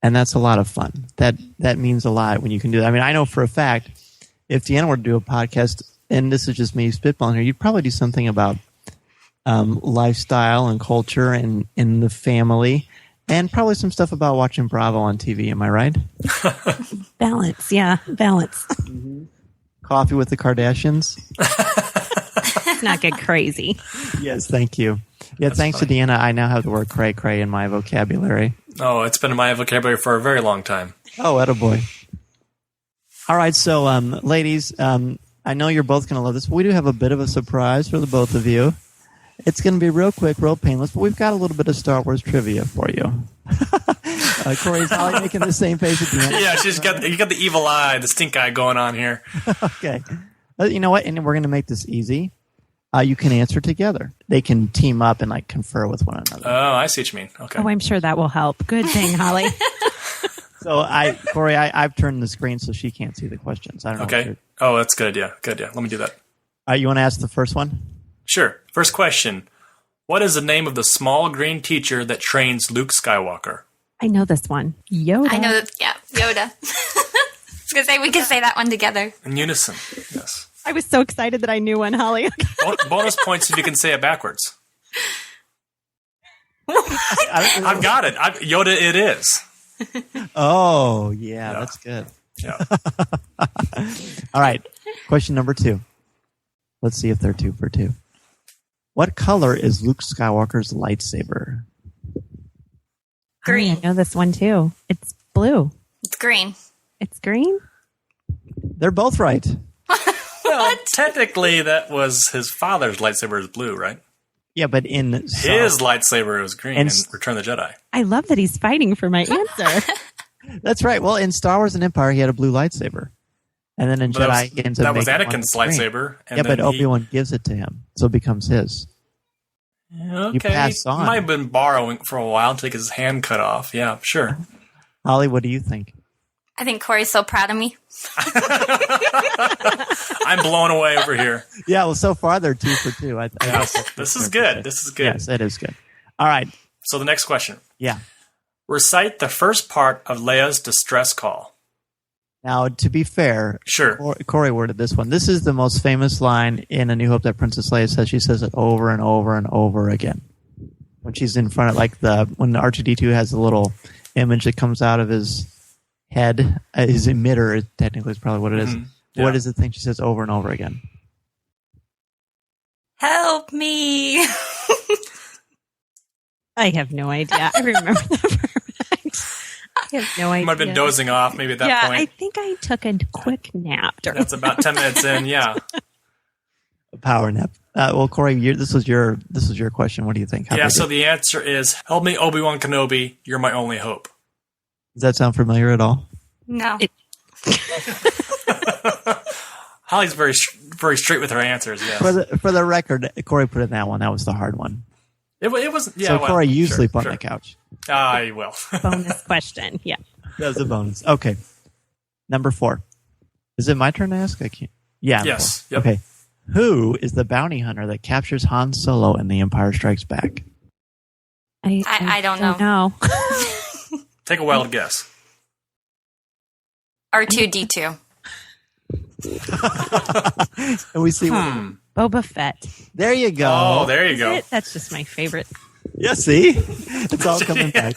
And that's a lot of fun. That means a lot when you can do that. I mean, I know for a fact, if Deanna were to do a podcast, and this is just me spitballing here, you'd probably do something about lifestyle and culture and in the family, and probably some stuff about watching Bravo on TV. Am I right? Balance, yeah, balance. Mm-hmm. Coffee with the Kardashians. Let's not get crazy. Yes, thank you. Yeah, that's thanks funny. To Deanna, I now have the word cray-cray in my vocabulary. Oh, it's been in my vocabulary for a very long time. Oh, attaboy. All right, so ladies, I know you're both going to love this, but we do have a bit of a surprise for the both of you. It's going to be real quick, real painless, but we've got a little bit of Star Wars trivia for you. Corey's Holly making the same face at the end. Yeah, you got the evil eye, the stink eye going on here. Okay. You know what? And we're going to make this easy. You can answer together. They can team up and confer with one another. Oh, I see what you mean. Okay. Oh, I'm sure that will help. Good thing, Holly. So, Corey, I've turned the screen so she can't see the questions. I don't know. Okay. Oh, that's a good idea. Good idea. Let me do that. You want to ask the first one? Sure. First question. What is the name of the small green teacher that trains Luke Skywalker? I know this one. Yoda. I know that. Yeah, Yoda. I was going to say, we can say that one together. In unison. Yes. I was so excited that I knew one, Holly. Bonus points if you can say it backwards. I've got it. Yoda it is. Oh, yeah, that's good. Yeah. All right. Question number 2. Let's see if they're 2 for 2. What color is Luke Skywalker's lightsaber? Green. I know this one too. It's blue. It's green. It's green? They're both right. Well, technically, that was his father's lightsaber is blue, right? Yeah, but his lightsaber was green in Return of the Jedi. I love that he's fighting for my answer. That's right. Well, in Star Wars and Empire, he had a blue lightsaber. And then in Jedi, he ends up that was making Anakin's lightsaber. Yeah, but Obi-Wan gives it to him, so it becomes his. Okay, you pass on. He might have been borrowing for a while until he gets his hand cut off. Yeah, sure. Holly, what do you think? I think Corey's so proud of me. I'm blown away over here. Yeah, well, so far they're 2 for 2. This is good. This is good. Yes, it is good. All right. So the next question. Yeah. Recite the first part of Leia's distress call. Now, to be fair, sure. Corey worded this one. This is the most famous line in A New Hope that Princess Leia says. She says it over and over and over again. When she's in front of, when R2-D2 has the little image that comes out of his head, his emitter, technically is probably what it is. Mm-hmm. Yeah. What is the thing she says over and over again? Help me. I have no idea. I remember that perfect. I have no idea. Might have been dozing off maybe at that point. Yeah, I think I took a quick nap. That's about 10 minutes in, yeah. A power nap. Well, Corey, this was your question. What do you think? So the answer is, help me, Obi-Wan Kenobi, you're my only hope. Does that sound familiar at all? No. Holly's very very straight with her answers, yes. For the record, Corey put in that one. That was the hard one. It was, yeah. So Corey, you sleep on the couch. I will. Bonus question, yeah. That was a bonus. Okay. Number 4. Is it my turn to ask? I can't. Yeah. Yes. Yep. Okay. Who is the bounty hunter that captures Han Solo in The Empire Strikes Back? I don't know. Take a wild guess. R2-D2. And we see Boba Fett. There you go. Oh, there you go. That's just my favorite. Yeah, see? It's all coming back.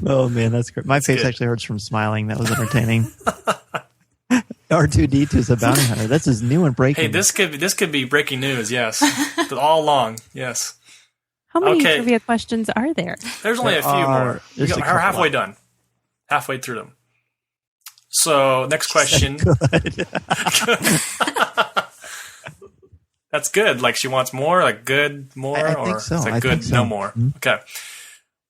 Oh, man, that's great. My face actually hurts from smiling. That was entertaining. R2-D2 is a bounty hunter. That's his new and breaking. Hey, this could be breaking news, yes. All along, yes. How many trivia questions are there? There's only a few more. We're halfway done. Halfway through them. So, next question. That's good. Like she wants more, like good more, I think so. It's like I good, think so. no more. Mm-hmm. Okay.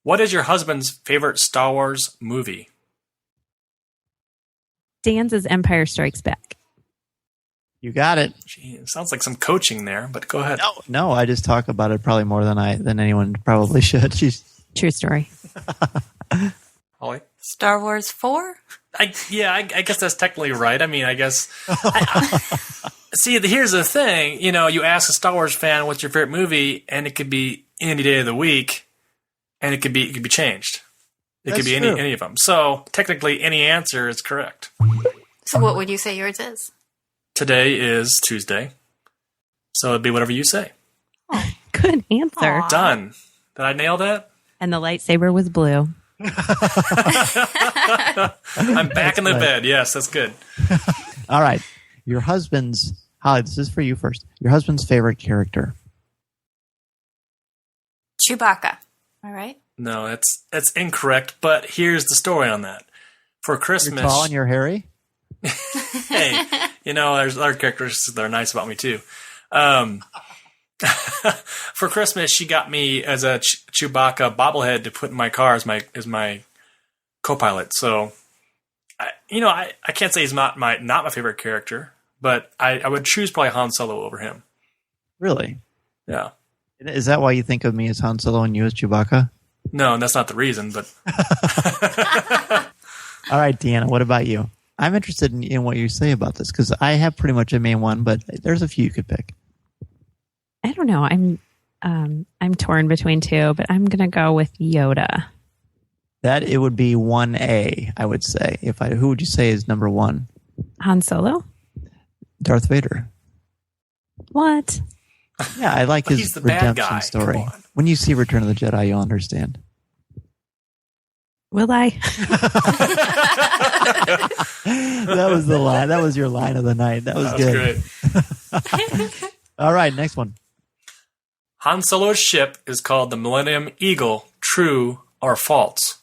What is your husband's favorite Star Wars movie? Dan's is Empire Strikes Back. You got it. Gee, it sounds like some coaching there, but go ahead. No, I just talk about it probably more than anyone probably should. True story. Holly? Star Wars 4? I guess that's technically right. I mean, I guess. See, here's the thing. You know, you ask a Star Wars fan, "What's your favorite movie?" and it could be any day of the week, and it could be changed. It could be any of them. So technically, any answer is correct. So what would you say yours is? Today is Tuesday, so it'd be whatever you say. Oh, good answer. Aww. Done. Did I nail that? And the lightsaber was blue. I'm back in the bed. Yes, that's good. All right. Your husband's... Holly, this is for you first. Your husband's favorite character. Chewbacca. All right. No, that's incorrect, but here's the story on that. For Christmas... You're tall and you're hairy? Hey, there's other characters that are nice about me, too. For Christmas, she got me as a Chewbacca bobblehead to put in my car as my co-pilot. So, I can't say he's not my favorite character, but I would choose probably Han Solo over him. Really? Yeah. Is that why you think of me as Han Solo and you as Chewbacca? No, that's not the reason, but... All right, Deanna, what about you? I'm interested in what you say about this, because I have pretty much a main one, but there's a few you could pick. I don't know. I'm torn between two, but I'm gonna go with Yoda. That it would be 1A, I would say. Who would you say is number 1? Han Solo. Darth Vader. What? Yeah, I like his redemption story. When you see Return of the Jedi, you'll understand. Will I? That was the line. That was your line of the night. That was good. Great. All right, next one. Han Solo's ship is called the Millennium Eagle. True or false?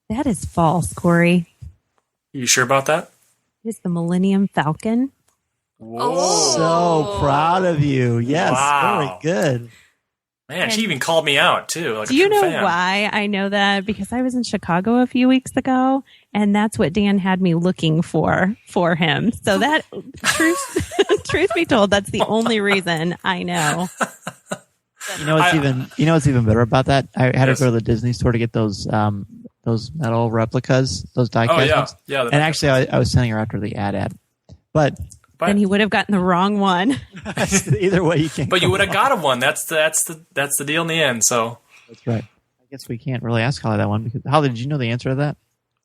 That is false, Corey. You sure about that? It's the Millennium Falcon. Whoa. So proud of you. Yes, Wow. very good. Man, she even called me out, too. Like Do you know fan. why I know that? Because I was in Chicago a few weeks ago, and that's what Dan had me looking for him. So that, truth be told, that's the only reason I know. You know what's even better about that? I had to go to the Disney store to get those metal replicas, those die-cast ones. Yeah. And actually, I was sending her after the ad. But and he would have gotten the wrong one. Either way, you can't. But you would have got him one. That's the deal in the end. So that's right. I guess we can't really ask Holly that one because Holly, did you know the answer to that?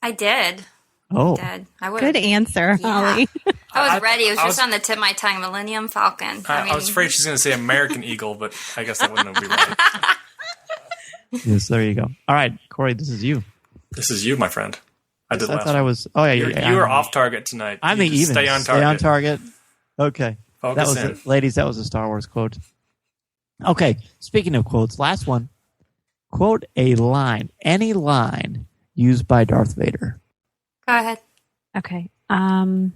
I did. Oh, I did. I would. Good answer, Holly. I was ready. It was just on the tip of my tongue. Millennium Falcon. I was afraid she's going to say American Eagle, but I guess that wouldn't be right. Yes, there you go. All right, Corey, this is you. This is you, my friend. I thought I was. Oh yeah, you were off target tonight. I'm the even. Stay on target. Stay on target. Okay. Focus that was in. Ladies, that was a Star Wars quote. Okay, speaking of quotes, last one. Quote a line, any line used by Darth Vader. Go ahead. Okay. I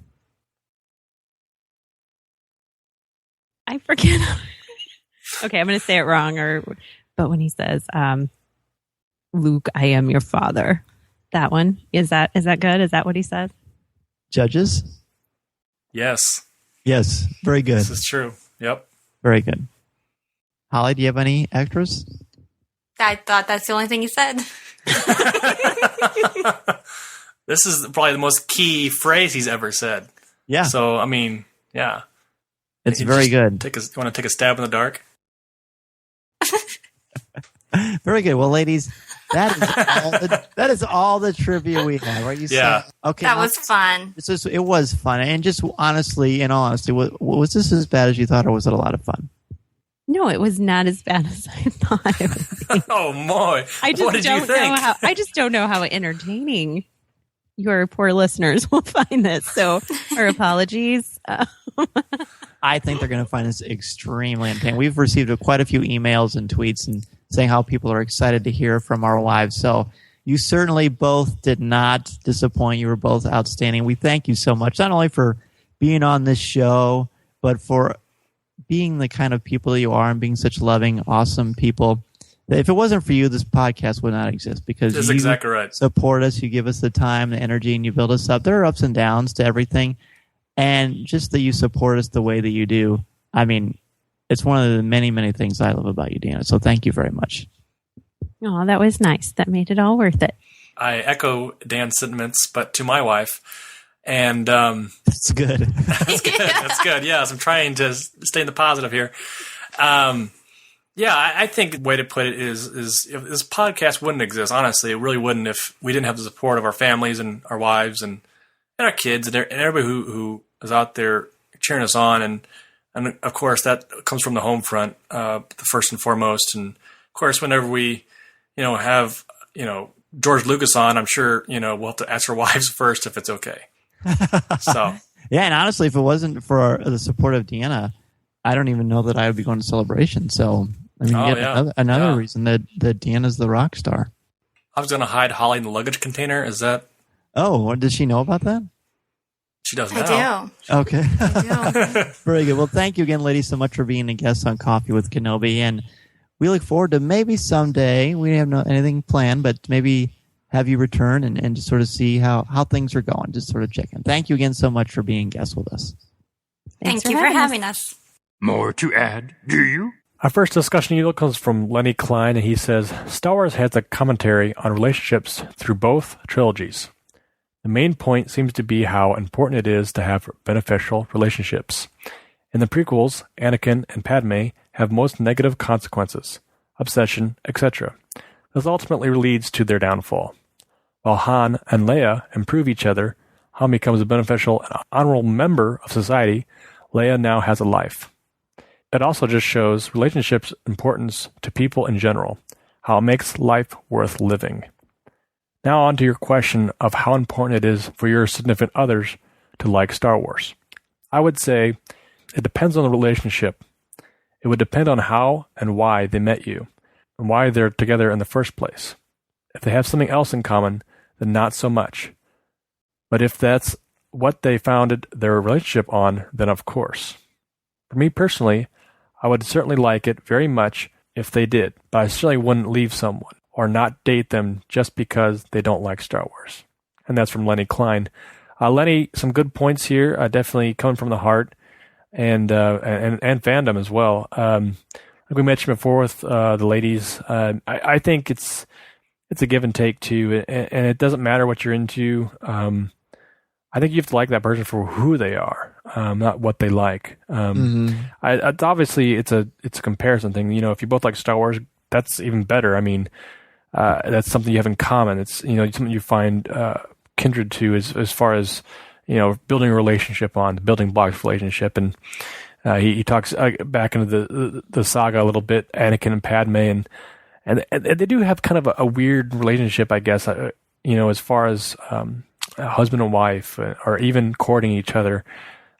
forget. Okay, I'm going to say it wrong. But when he says, "Luke, I am your father," that one is that good? Is that what he says? Judges. Yes. Yes. Very good. This is true. Yep. Very good. Holly, do you have any extras? I thought that's the only thing he said. This is probably the most key phrase he's ever said. Yeah. So, I mean, yeah. It's very good. You want to take a stab in the dark? Very good. Well, ladies, that is all the trivia we have. Right? Okay. That was fun. It was fun. And just honestly, in all honesty, was this as bad as you thought, or was it a lot of fun? No, it was not as bad as I thought it would be. Oh, boy. What did you think? I just don't know how entertaining your poor listeners will find this. So our apologies. I think they're going to find this extremely entertaining. We've received quite a few emails and tweets and saying how people are excited to hear from our wives. So you certainly both did not disappoint. You were both outstanding. We thank you so much, not only for being on this show, but for being the kind of people that you are and being such loving, awesome people. If it wasn't for you, this podcast would not exist because That's you exactly right. support us, you give us the time, the energy, and you build us up. There are ups and downs to everything. And just that you support us the way that you do, I mean, it's one of the many, many things I love about you, Deanna. So thank you very much. Oh, that was nice. That made it all worth it. I echo Dan's sentiments, but to my wife. And that's good. That's good. That's good. Yes, I'm trying to stay in the positive here. Yeah, I think the way to put it is if this podcast wouldn't exist, honestly, it really wouldn't if we didn't have the support of our families and our wives and our kids and everybody who is out there cheering us on. And of course, that comes from the home front, the first and foremost. And of course, whenever we, have, George Lucas on, I'm sure, we'll have to ask our wives first if it's okay. So yeah, and honestly, if it wasn't for the support of Deanna, I don't even know that I would be going to Celebration. So I mean, another reason that Deanna's the rock star. I was going to hide Holly in the luggage container. Is that? Oh, does she know about that? She does now. I do. Okay. I do. Very good. Well, thank you again, ladies, so much for being a guest on Coffee with Kenobi, and we look forward to maybe someday. We have anything planned, but maybe have you return and just sort of see how things are going. Just sort of check in. Thank you again so much for being guests with us. Thank you for having us. More to add, do you? Our first discussion email comes from Lenny Klein, and he says, Star Wars has a commentary on relationships through both trilogies. The main point seems to be how important it is to have beneficial relationships. In the prequels, Anakin and Padme have most negative consequences, obsession, etc. This ultimately leads to their downfall. While Han and Leia improve each other, Han becomes a beneficial and honorable member of society. Leia now has a life. It also just shows relationships' importance to people in general, how it makes life worth living. Now on to your question of how important it is for your significant others to like Star Wars. I would say it depends on the relationship. It would depend on how and why they met you, and why they're together in the first place. If they have something else in common, then not so much. But if that's what they founded their relationship on, then of course. For me personally, I would certainly like it very much if they did, but I certainly wouldn't leave someone or not date them just because they don't like Star Wars. And that's from Lenny Klein. Lenny, some good points here, definitely coming from the heart and fandom as well. Like we mentioned before with the ladies, I think it's a give and take too, and it doesn't matter what you're into. I think you have to like that person for who they are, not what they like. Obviously, it's a comparison thing. You know, if you both like Star Wars, that's even better. I mean, that's something you have in common. It's something you find kindred to as far as building a relationship on, the building blocks relationship. And he talks back into the saga a little bit, Anakin and Padme, and they do have kind of a weird relationship, I guess. As far as husband and wife, or even courting each other.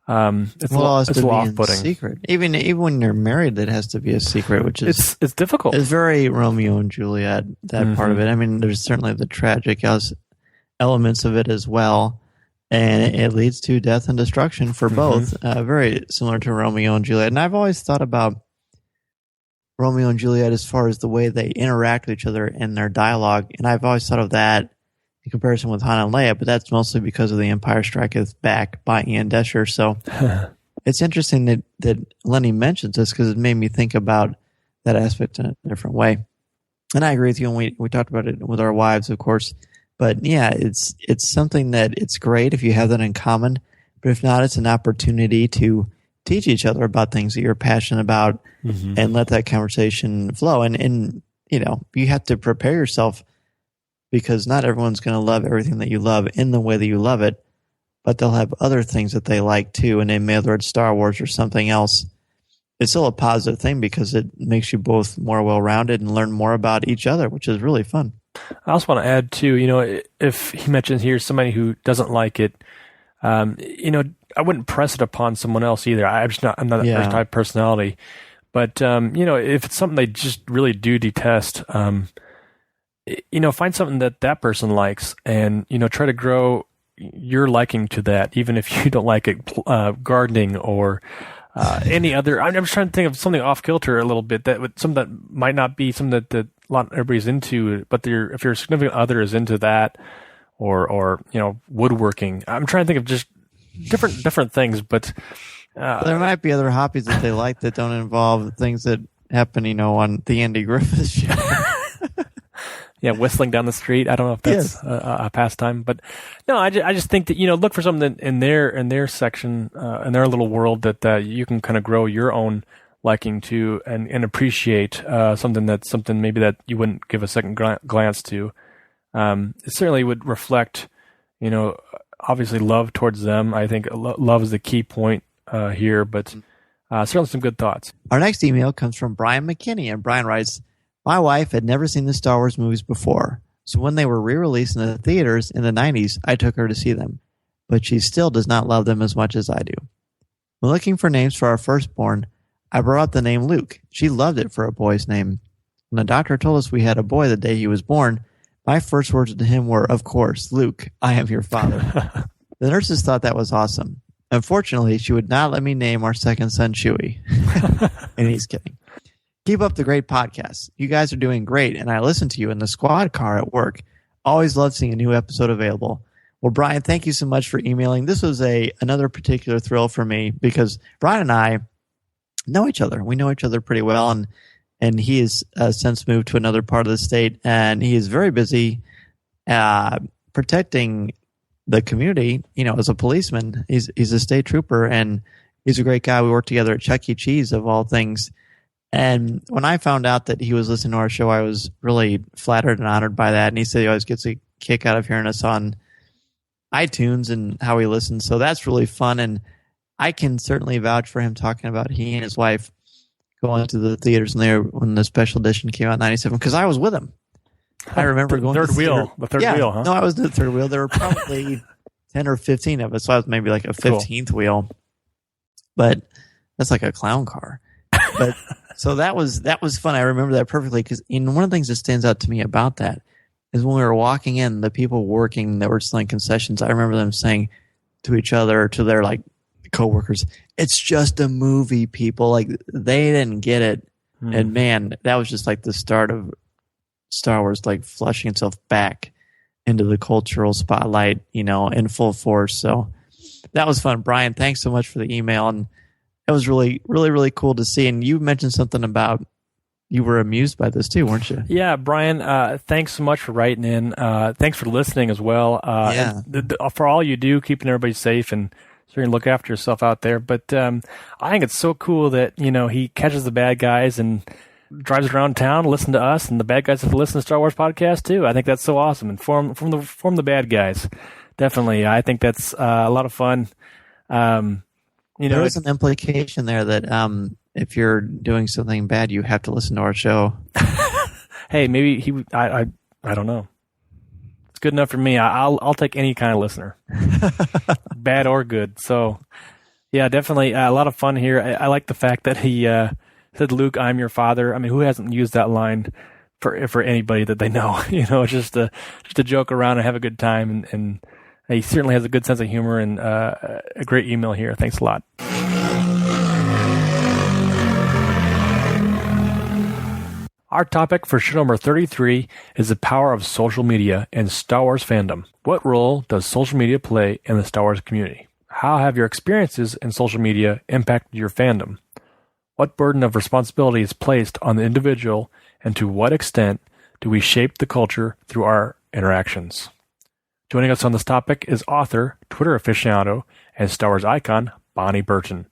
It's a little off-putting. Secret. Even when you're married, that has to be a secret, which is it's difficult. It's very Romeo and Juliet, that part of it. I mean, there's certainly the tragic elements of it as well, and it leads to death and destruction for both. Very similar to Romeo and Juliet. And I've always thought about Romeo and Juliet as far as the way they interact with each other in their dialogue, and I've always thought of that in comparison with Han and Leia, but that's mostly because of The Empire Striketh Back by Ian Desher. So it's interesting that Lenny mentions this, because it made me think about that aspect in a different way. And I agree with you, and we talked about it with our wives, of course. But yeah, it's something that it's great if you have that in common. But if not, it's an opportunity to teach each other about things that you're passionate about and let that conversation flow. And you have to prepare yourself, because not everyone's going to love everything that you love in the way that you love it, but they'll have other things that they like too, and they may, whether it's Star Wars or something else. It's still a positive thing because it makes you both more well-rounded and learn more about each other, which is really fun. I also want to add too, if he mentions here somebody who doesn't like it, I wouldn't press it upon someone else either. I'm not that type of personality. But, if it's something they just really do detest, find something that person likes, and try to grow your liking to that, even if you don't like it. Gardening or any other. I'm just trying to think of something off kilter a little bit, something that might not be something that everybody's into, but if your significant other is into that, or woodworking. I'm trying to think of just different things, but there might be other hobbies that they like that don't involve things that happen, on the Andy Griffith show. Yeah, whistling down the street. I don't know if that's a pastime, but no, I just think that look for something in their section, in their little world that you can kind of grow your own liking to and appreciate something maybe that you wouldn't give a second glance to. It certainly would reflect, obviously love towards them. I think love is the key point here, but certainly some good thoughts. Our next email comes from Brian McKinney, and Brian writes, "My wife had never seen the Star Wars movies before, so when they were re-released in the theaters in the 90s, I took her to see them. But she still does not love them as much as I do. When looking for names for our firstborn, I brought up the name Luke. She loved it for a boy's name. When the doctor told us we had a boy the day he was born, my first words to him were, 'Of course, Luke, I am your father.' The nurses thought that was awesome. Unfortunately, she would not let me name our second son Chewie." And he's kidding. "Keep up the great podcast. You guys are doing great, and I listen to you in the squad car at work. Always love seeing a new episode available." Well, Brian, thank you so much for emailing. This was another particular thrill for me, because Brian and I know each other. We know each other pretty well, and he has since moved to another part of the state, and he is very busy protecting the community, as a policeman. He's a state trooper, and he's a great guy. We worked together at Chuck E. Cheese, of all things. And when I found out that he was listening to our show, I was really flattered and honored by that. And he said he always gets a kick out of hearing us on iTunes and how he listens. So that's really fun. And I can certainly vouch for him talking about he and his wife going to the theaters when the special edition came out in 97, because I was with him. I remember going to the wheel. The third wheel, huh? No, I was the third wheel. There were probably 10 or 15 of us. So I was maybe like a 15th wheel. But that's like a clown car. But so that was fun. I remember that perfectly, because one of the things that stands out to me about that is when we were walking in, the people working that were selling concessions, I remember them saying, to each other, to their like coworkers, it's just a movie, people. Like, they didn't get it. And man, that was just like the start of Star Wars, like flushing itself back into the cultural spotlight, in full force. So that was fun. Brian, thanks so much for the email. And it was really, really, really cool to see. And you mentioned something about you were amused by this too, weren't you? Yeah, Brian, thanks so much for writing in. Thanks for listening as well. For all you do, keeping everybody safe and so you can look after yourself out there. But I think it's so cool that, he catches the bad guys and drives around town, listen to us, and the bad guys have to listen to Star Wars podcast too. I think that's so awesome. And form the bad guys. Definitely. I think that's a lot of fun. There is an implication there that if you're doing something bad, you have to listen to our show. Hey, maybe I don't know. It's good enough for me. I'll take any kind of listener, bad or good. So, yeah, definitely a lot of fun here. I like the fact that he said, "Luke, I'm your father." I mean, who hasn't used that line for anybody that they know? It's just a joke around and have a good time. And he certainly has a good sense of humor and a great email here. Thanks a lot. Our topic for show number 33 is the power of social media in Star Wars fandom. What role does social media play in the Star Wars community? How have your experiences in social media impacted your fandom? What burden of responsibility is placed on the individual, and to what extent do we shape the culture through our interactions? Joining us on this topic is author, Twitter aficionado, and Star Wars icon, Bonnie Burton.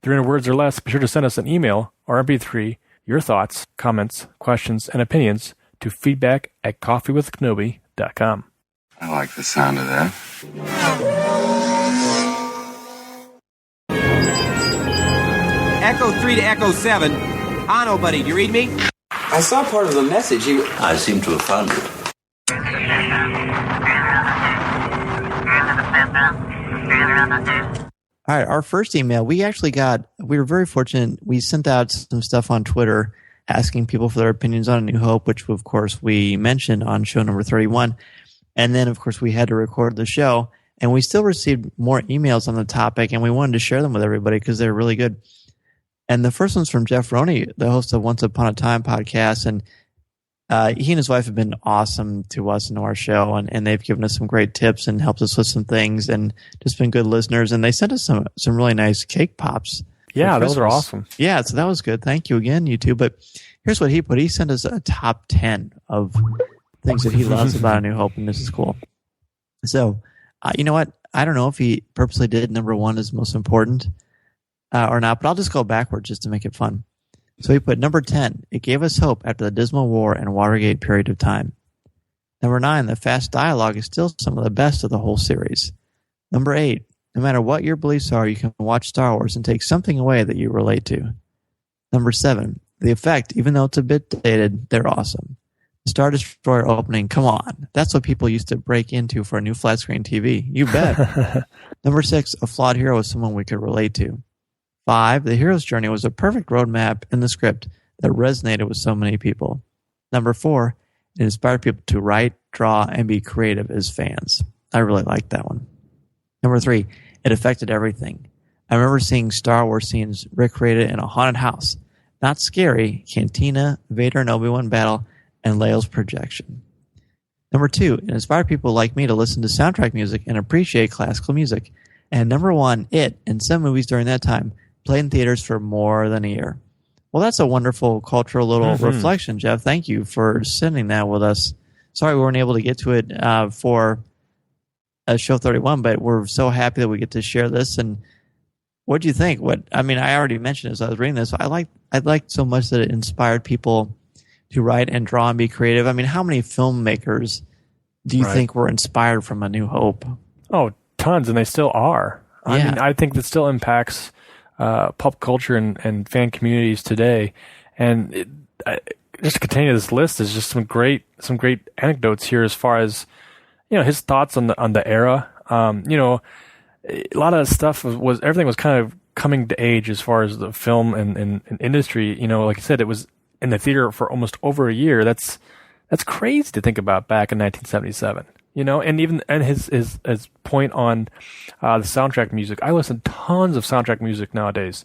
300 words or less, be sure to send us an email or MP3, your thoughts, comments, questions, and opinions to feedback@coffeewithkenobi.com. I like the sound of that. Echo 3 to Echo 7. Ano, buddy, do you read me? I saw part of the message. I seem to have found it. All right, our first email, we were very fortunate. We sent out some stuff on Twitter asking people for their opinions on A New Hope, which, of course, we mentioned on show number 31. And then, of course, we had to record the show. And we still received more emails on the topic, and we wanted to share them with everybody because they're really good. And the first one's from Jeff Roney, the host of Once Upon a Time podcast. And he and his wife have been awesome to us and to our show, and they've given us some great tips and helped us with some things and just been good listeners. And they sent us some really nice cake pops. Yeah, those are awesome. Yeah, so that was good. Thank you again, you two. But here's what he put. He sent us a top 10 of things that he loves about A New Hope, and this is cool. So, you know what? I don't know if he purposely did number one is most important or not, but I'll just go backwards just to make it fun. So he put number 10, it gave us hope after the dismal war and Watergate period of time. Number 9, the fast dialogue is still some of the best of the whole series. Number 8, no matter what your beliefs are, you can watch Star Wars and take something away that you relate to. Number 7, the effect, even though it's a bit dated, they're awesome. The Star Destroyer opening, come on. That's what people used to break into for a new flat screen TV. You bet. Number 6, a flawed hero is someone we could relate to. 5, the hero's journey was a perfect roadmap in the script that resonated with so many people. Number 4, it inspired people to write, draw, and be creative as fans. I really liked that one. Number 3, it affected everything. I remember seeing Star Wars scenes recreated in a haunted house. Not scary, Cantina, Vader and Obi-Wan battle, and Leia's projection. Number 2, it inspired people like me to listen to soundtrack music and appreciate classical music. And number 1, it, and some movies during that time, played in theaters for more than a year. Well, that's a wonderful cultural little reflection, Jeff. Thank you for sending that with us. Sorry we weren't able to get to it for show 31, but we're so happy that we get to share this. And what do you think? I already mentioned as I was reading this. I liked so much that it inspired people to write and draw and be creative. I mean, how many filmmakers do you think were inspired from A New Hope? Oh, tons, and they still are. Yeah. I mean, I think that still impacts pop culture and fan communities today. And just to continue this list, is just some great anecdotes here as far as his thoughts on the era. A lot of stuff was everything was kind of coming to age as far as the film and industry. Like I said, it was in the theater for almost over a year. That's crazy to think about back in 1977. And his point on the soundtrack music. I listen to tons of soundtrack music nowadays,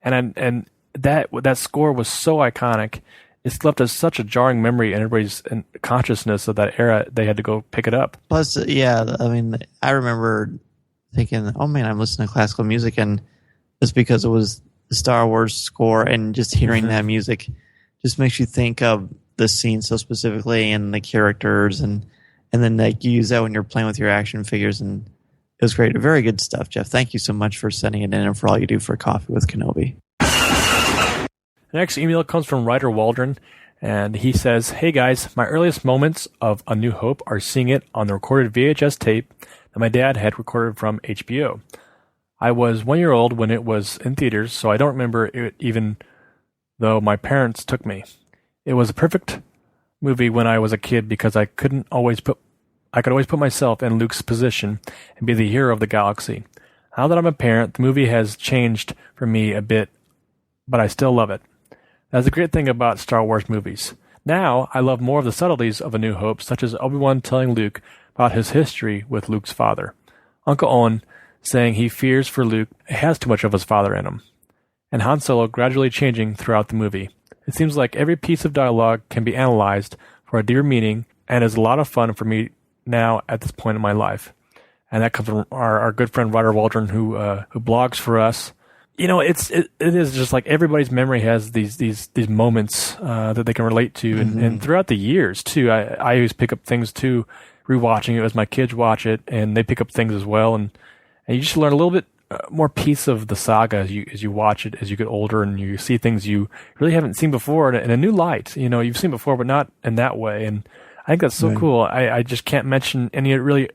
and that score was so iconic. It's left us such a jarring memory in everybody's consciousness of that era. They had to go pick it up. Plus, yeah, I mean, I remember thinking, oh man, I'm listening to classical music, and just because it was the Star Wars score, and just hearing that music just makes you think of the scene so specifically and the characters, and then like you use that when you're playing with your action figures, and it was great. Very good stuff, Jeff. Thank you so much for sending it in and for all you do for Coffee with Kenobi. The next email comes from Ryder Waldron, and he says, "Hey guys, my earliest moments of A New Hope are seeing it on the recorded VHS tape that my dad had recorded from HBO. I was 1 year old when it was in theaters, so I don't remember it even though my parents took me. It was a perfect movie when I was a kid because I could always put myself in Luke's position and be the hero of the galaxy. Now that I'm a parent, the movie has changed for me a bit, but I still love it. That's the great thing about Star Wars movies. Now, I love more of the subtleties of A New Hope, such as Obi-Wan telling Luke about his history with Luke's father, Uncle Owen saying he fears for Luke has too much of his father in him, and Han Solo gradually changing throughout the movie. It seems like every piece of dialogue can be analyzed for a deeper meaning and is a lot of fun for me now at this point in my life." And that comes from our good friend Ryder Waldron, who blogs for us. It is just like everybody's memory has these moments that they can relate to, and throughout the years too. I always pick up things too, rewatching it as my kids watch it, and they pick up things as well, and you just learn a little bit more piece of the saga as you watch it as you get older, and you see things you really haven't seen before in a new light. You've seen before, but not in that way, and I think that's so cool. I just can't mention any really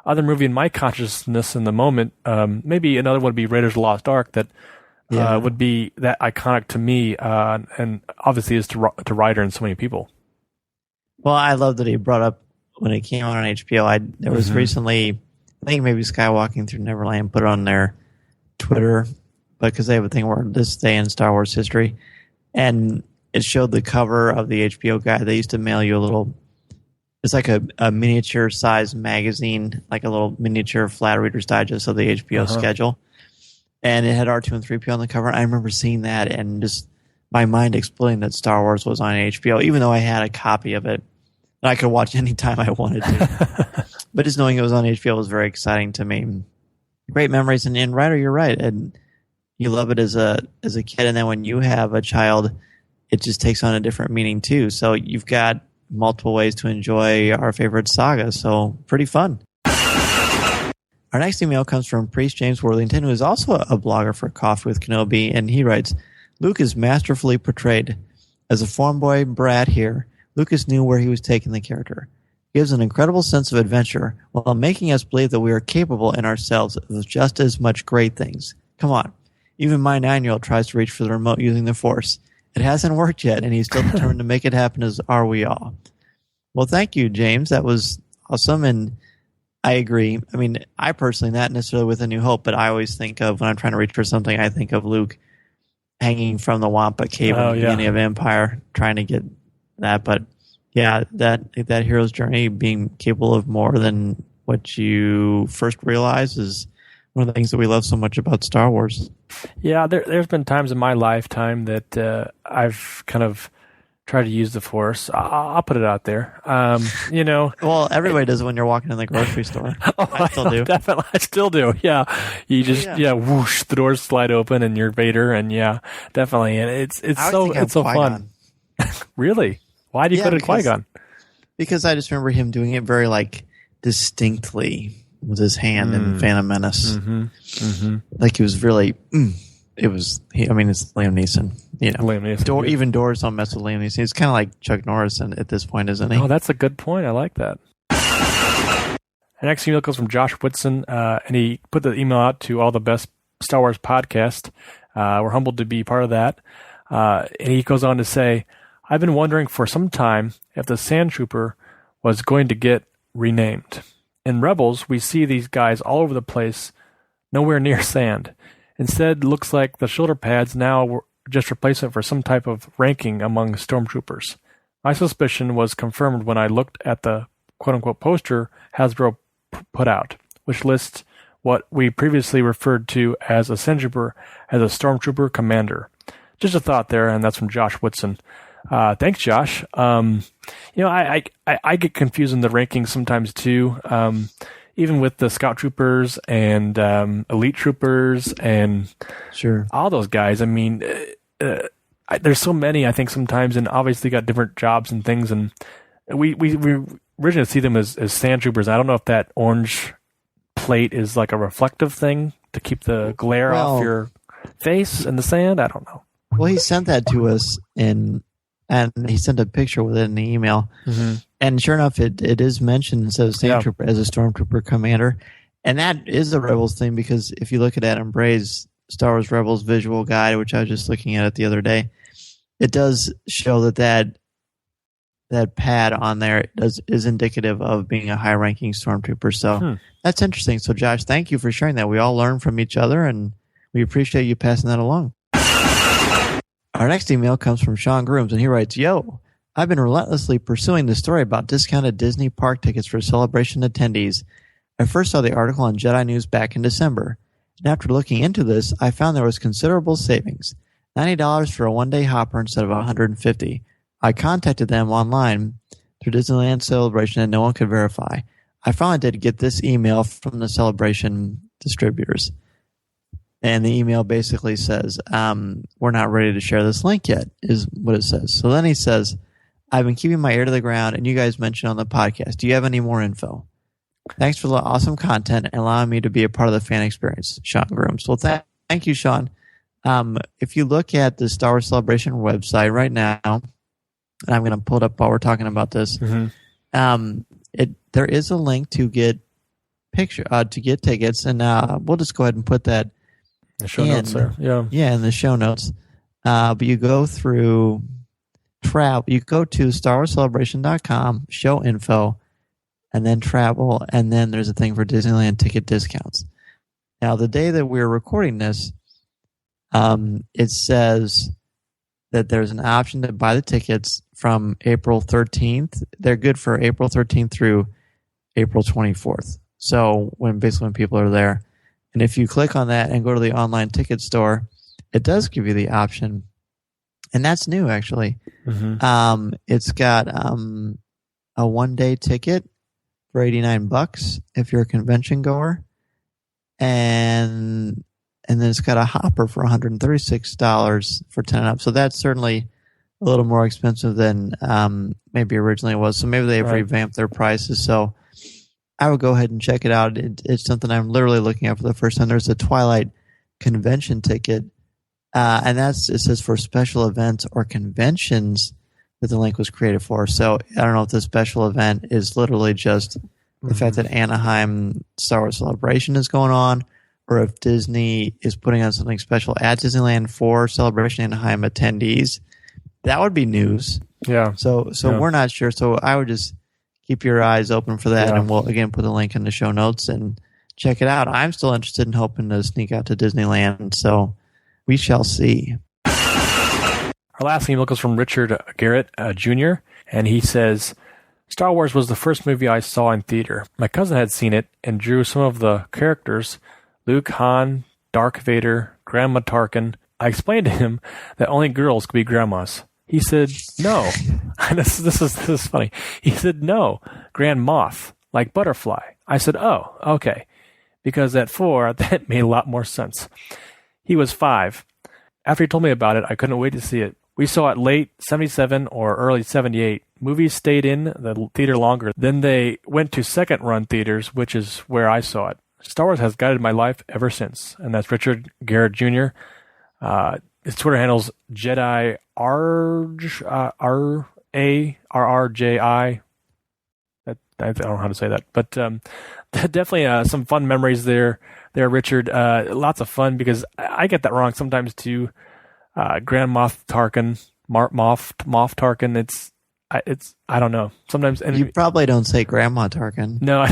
other movie in my consciousness in the moment. Maybe another one would be Raiders of the Lost Ark that would be that iconic to me, and obviously is to Ryder and so many people. Well, I love that he brought up when it came out on HBO. There was recently, I think maybe Skywalking Through Neverland put it on their Twitter, because they have a thing where this day in Star Wars history, and it showed the cover of the HBO guide. They used to mail you a little, it's like a miniature size magazine, like a little miniature flat Reader's Digest of the HBO schedule. And it had R2 and 3PO on the cover. I remember seeing that and just my mind exploding that Star Wars was on HBO, even though I had a copy of it and I could watch anytime I wanted to. But just knowing it was on HBO was very exciting to me. Great memories. And Ryder, you're right. And you love it as a kid. And then when you have a child, it just takes on a different meaning too. So you've got multiple ways to enjoy our favorite saga. So pretty fun. Our next email comes from Priest James Worthington, who is also a blogger for Coffee with Kenobi, and he writes, "Luke is masterfully portrayed. As a farm boy brat here, Lucas knew where he was taking the character. He gives an incredible sense of adventure while making us believe that we are capable in ourselves of just as much great things. Come on. Even my 9-year-old tries to reach for the remote using the Force. It hasn't worked yet, and he's still determined to make it happen, as are we all." Well, thank you, James. That was awesome, and I agree. I mean, I personally, not necessarily with A New Hope, but I always think of, when I'm trying to reach for something, I think of Luke hanging from the Wampa cave at the beginning of Empire, trying to get that. But yeah, that hero's journey, being capable of more than what you first realize, is one of the things that we love so much about Star Wars. Yeah, there's been times in my lifetime that I've kind of tried to use the Force. I'll put it out there. Well, everybody does it when you're walking in the grocery store. I still do. Definitely, I still do. Yeah, you just whoosh, the doors slide open and you're Vader, and definitely, and it's so fun. Really? Why do you put it Qui-Gon? Because I just remember him doing it very distinctly with his hand in Phantom Menace. Like he was really. It's Liam Neeson. Liam Neeson. Even Doors don't mess with Liam Neeson. He's kind of like Chuck Norris at this point, isn't he? Oh, that's a good point. I like that. The next email comes from Josh Whitson, and he put the email out to all the best Star Wars podcast. We're humbled to be part of that. And he goes on to say, "I've been wondering for some time if the Sand Trooper was going to get renamed. In Rebels, we see these guys all over the place, nowhere near sand. Instead, looks like the shoulder pads now were just replacement for some type of ranking among stormtroopers. My suspicion was confirmed when I looked at the quote-unquote poster Hasbro put out, which lists what we previously referred to as a Stormtrooper as a Stormtrooper commander. Just a thought there, and that's from Josh Whitson. Thanks, Josh. I get confused in the rankings sometimes too. Even with the Scout Troopers and Elite Troopers and all those guys. I mean, there's so many, I think, sometimes, and obviously got different jobs and things. And we originally see them as Sand Troopers. I don't know if that orange plate is like a reflective thing to keep the glare off your face in the sand. I don't know. Well, he sent that to us and he sent a picture with it in the email. Mm-hmm. And sure enough, it is mentioned instead of Sand Trooper as a Stormtrooper commander. And that is a Rebels thing, because if you look at Adam Bray's Star Wars Rebels visual guide, which I was just looking at it the other day, it does show that pad on there is indicative of being a high-ranking Stormtrooper. So that's interesting. So, Josh, thank you for sharing that. We all learn from each other, and we appreciate you passing that along. Our next email comes from Sean Grooms, and he writes, Yo, I've been relentlessly pursuing the story about discounted Disney park tickets for Celebration attendees. I first saw the article on Jedi News back in December, and after looking into this, I found there was considerable savings, $90 for a one-day hopper instead of $150. I contacted them online through Disneyland Celebration, and no one could verify. I finally did get this email from the Celebration distributors. And the email basically says, we're not ready to share this link yet, is what it says. So then he says, I've been keeping my ear to the ground, and you guys mentioned on the podcast. Do you have any more info? Thanks for the awesome content and allowing me to be a part of the fan experience, Sean Grooms. Well, thank you, Sean. If you look at the Star Wars Celebration website right now, and I'm going to pull it up while we're talking about this, there is a link to get tickets, and we'll just go ahead and put that the show notes there. Yeah, in the show notes. But you go through travel. You go to StarWarsCelebration.com, show info, and then travel, and then there's a thing for Disneyland ticket discounts. Now, the day that we're recording this, it says that there's an option to buy the tickets from April 13th. They're good for April 13th through April 24th. So when people are there. And if you click on that and go to the online ticket store, it does give you the option. And that's new, actually. Mm-hmm. It's got a one-day ticket for $89 if you're a convention goer. And then it's got a hopper for $136 for 10 and up. So that's certainly a little more expensive than maybe originally it was. So maybe they've revamped their prices. So I would go ahead and check it out. It's something I'm literally looking at for the first time. There's a Twilight convention ticket, and it says for special events or conventions that the link was created for. So I don't know if the special event is literally just the fact that Anaheim Star Wars Celebration is going on, or if Disney is putting on something special at Disneyland for Celebration Anaheim attendees. That would be news. Yeah. So we're not sure. So I would just keep your eyes open for that, and we'll, again, put the link in the show notes and check it out. I'm still interested in hoping to sneak out to Disneyland, so we shall see. Our last email comes from Richard Garrett Jr., and he says, Star Wars was the first movie I saw in theater. My cousin had seen it and drew some of the characters, Luke, Han, Darth Vader, Grandma Tarkin. I explained to him that only girls could be grandmas. He said, no. this is funny. He said, no, Grand Moff, like Butterfly. I said, oh, okay. Because at 4, that made a lot more sense. He was 5. After he told me about it, I couldn't wait to see it. We saw it late 77 or early 78. Movies stayed in the theater longer. Then they went to second-run theaters, which is where I saw it. Star Wars has guided my life ever since. And that's Richard Garrett Jr. His Twitter handle's Jedi RRJI. I don't know how to say that, but definitely some fun memories there, Richard. Lots of fun because I get that wrong sometimes too. Grand Moff Tarkin, Moff Tarkin. It's I don't know. Sometimes you probably don't say Grandma Tarkin. No,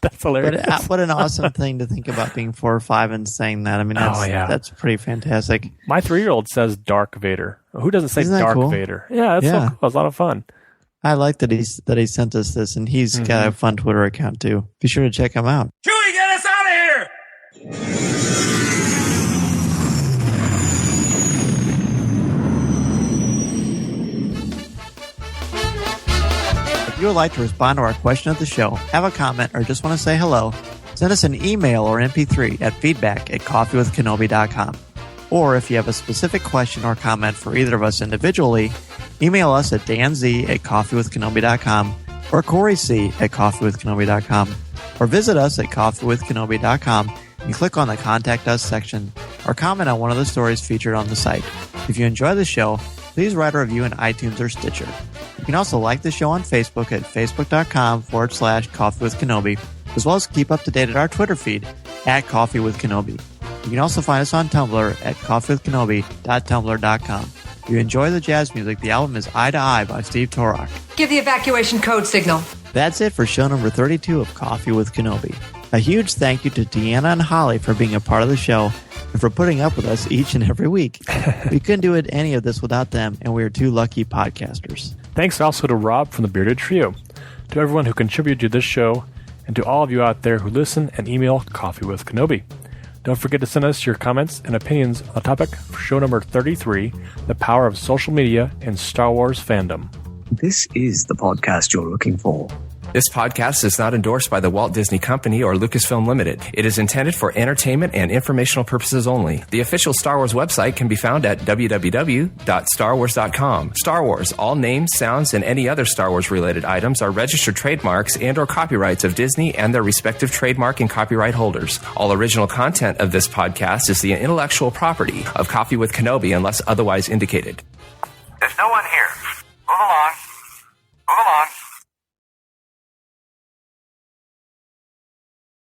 that's hilarious. But what an awesome thing to think about being 4 or 5 and saying that. I mean, that's pretty fantastic. My 3-year-old says Dark Vader. Who doesn't say Dark cool? Vader? Yeah, that's so cool. It's a lot of fun. I like that he sent us this, and he's got a fun Twitter account too. Be sure to check him out. Chewie, get us out of here! If you would like to respond to our question of the show, have a comment, or just want to say hello, send us an email or MP3 at feedback@coffeewithkenobi.com. Or if you have a specific question or comment for either of us individually, email us at danz@coffeewithkenobi.com or coryc@coffeewithkenobi.com, or visit us at coffeewithkenobi.com and click on the Contact Us section, or comment on one of the stories featured on the site. If you enjoy the show, please write a review in iTunes or Stitcher. You can also like the show on Facebook at facebook.com/coffeewithkenobi, as well as keep up to date at our Twitter feed at Coffee with Kenobi. You can also find us on Tumblr at coffeewithkenobi.tumblr.com. If you enjoy the jazz music, the album is Eye to Eye by Steve Torok. Give the evacuation code signal. That's it for show number 32 of Coffee with Kenobi. A huge thank you to Deanna and Hollie for being a part of the show and for putting up with us each and every week. We couldn't do any of this without them, and we are two lucky podcasters. Thanks also to Rob from the Bearded Trio, to everyone who contributed to this show, and to all of you out there who listen and email Coffee with Kenobi. Don't forget to send us your comments and opinions on the topic for show number 33, The Power of Social Media in Star Wars Fandom. This is the podcast you're looking for. This podcast is not endorsed by the Walt Disney Company or Lucasfilm Limited. It is intended for entertainment and informational purposes only. The official Star Wars website can be found at www.starwars.com. Star Wars, all names, sounds, and any other Star Wars-related items are registered trademarks and or copyrights of Disney and their respective trademark and copyright holders. All original content of this podcast is the intellectual property of Coffee with Kenobi unless otherwise indicated. There's no one here. Move along. Move along.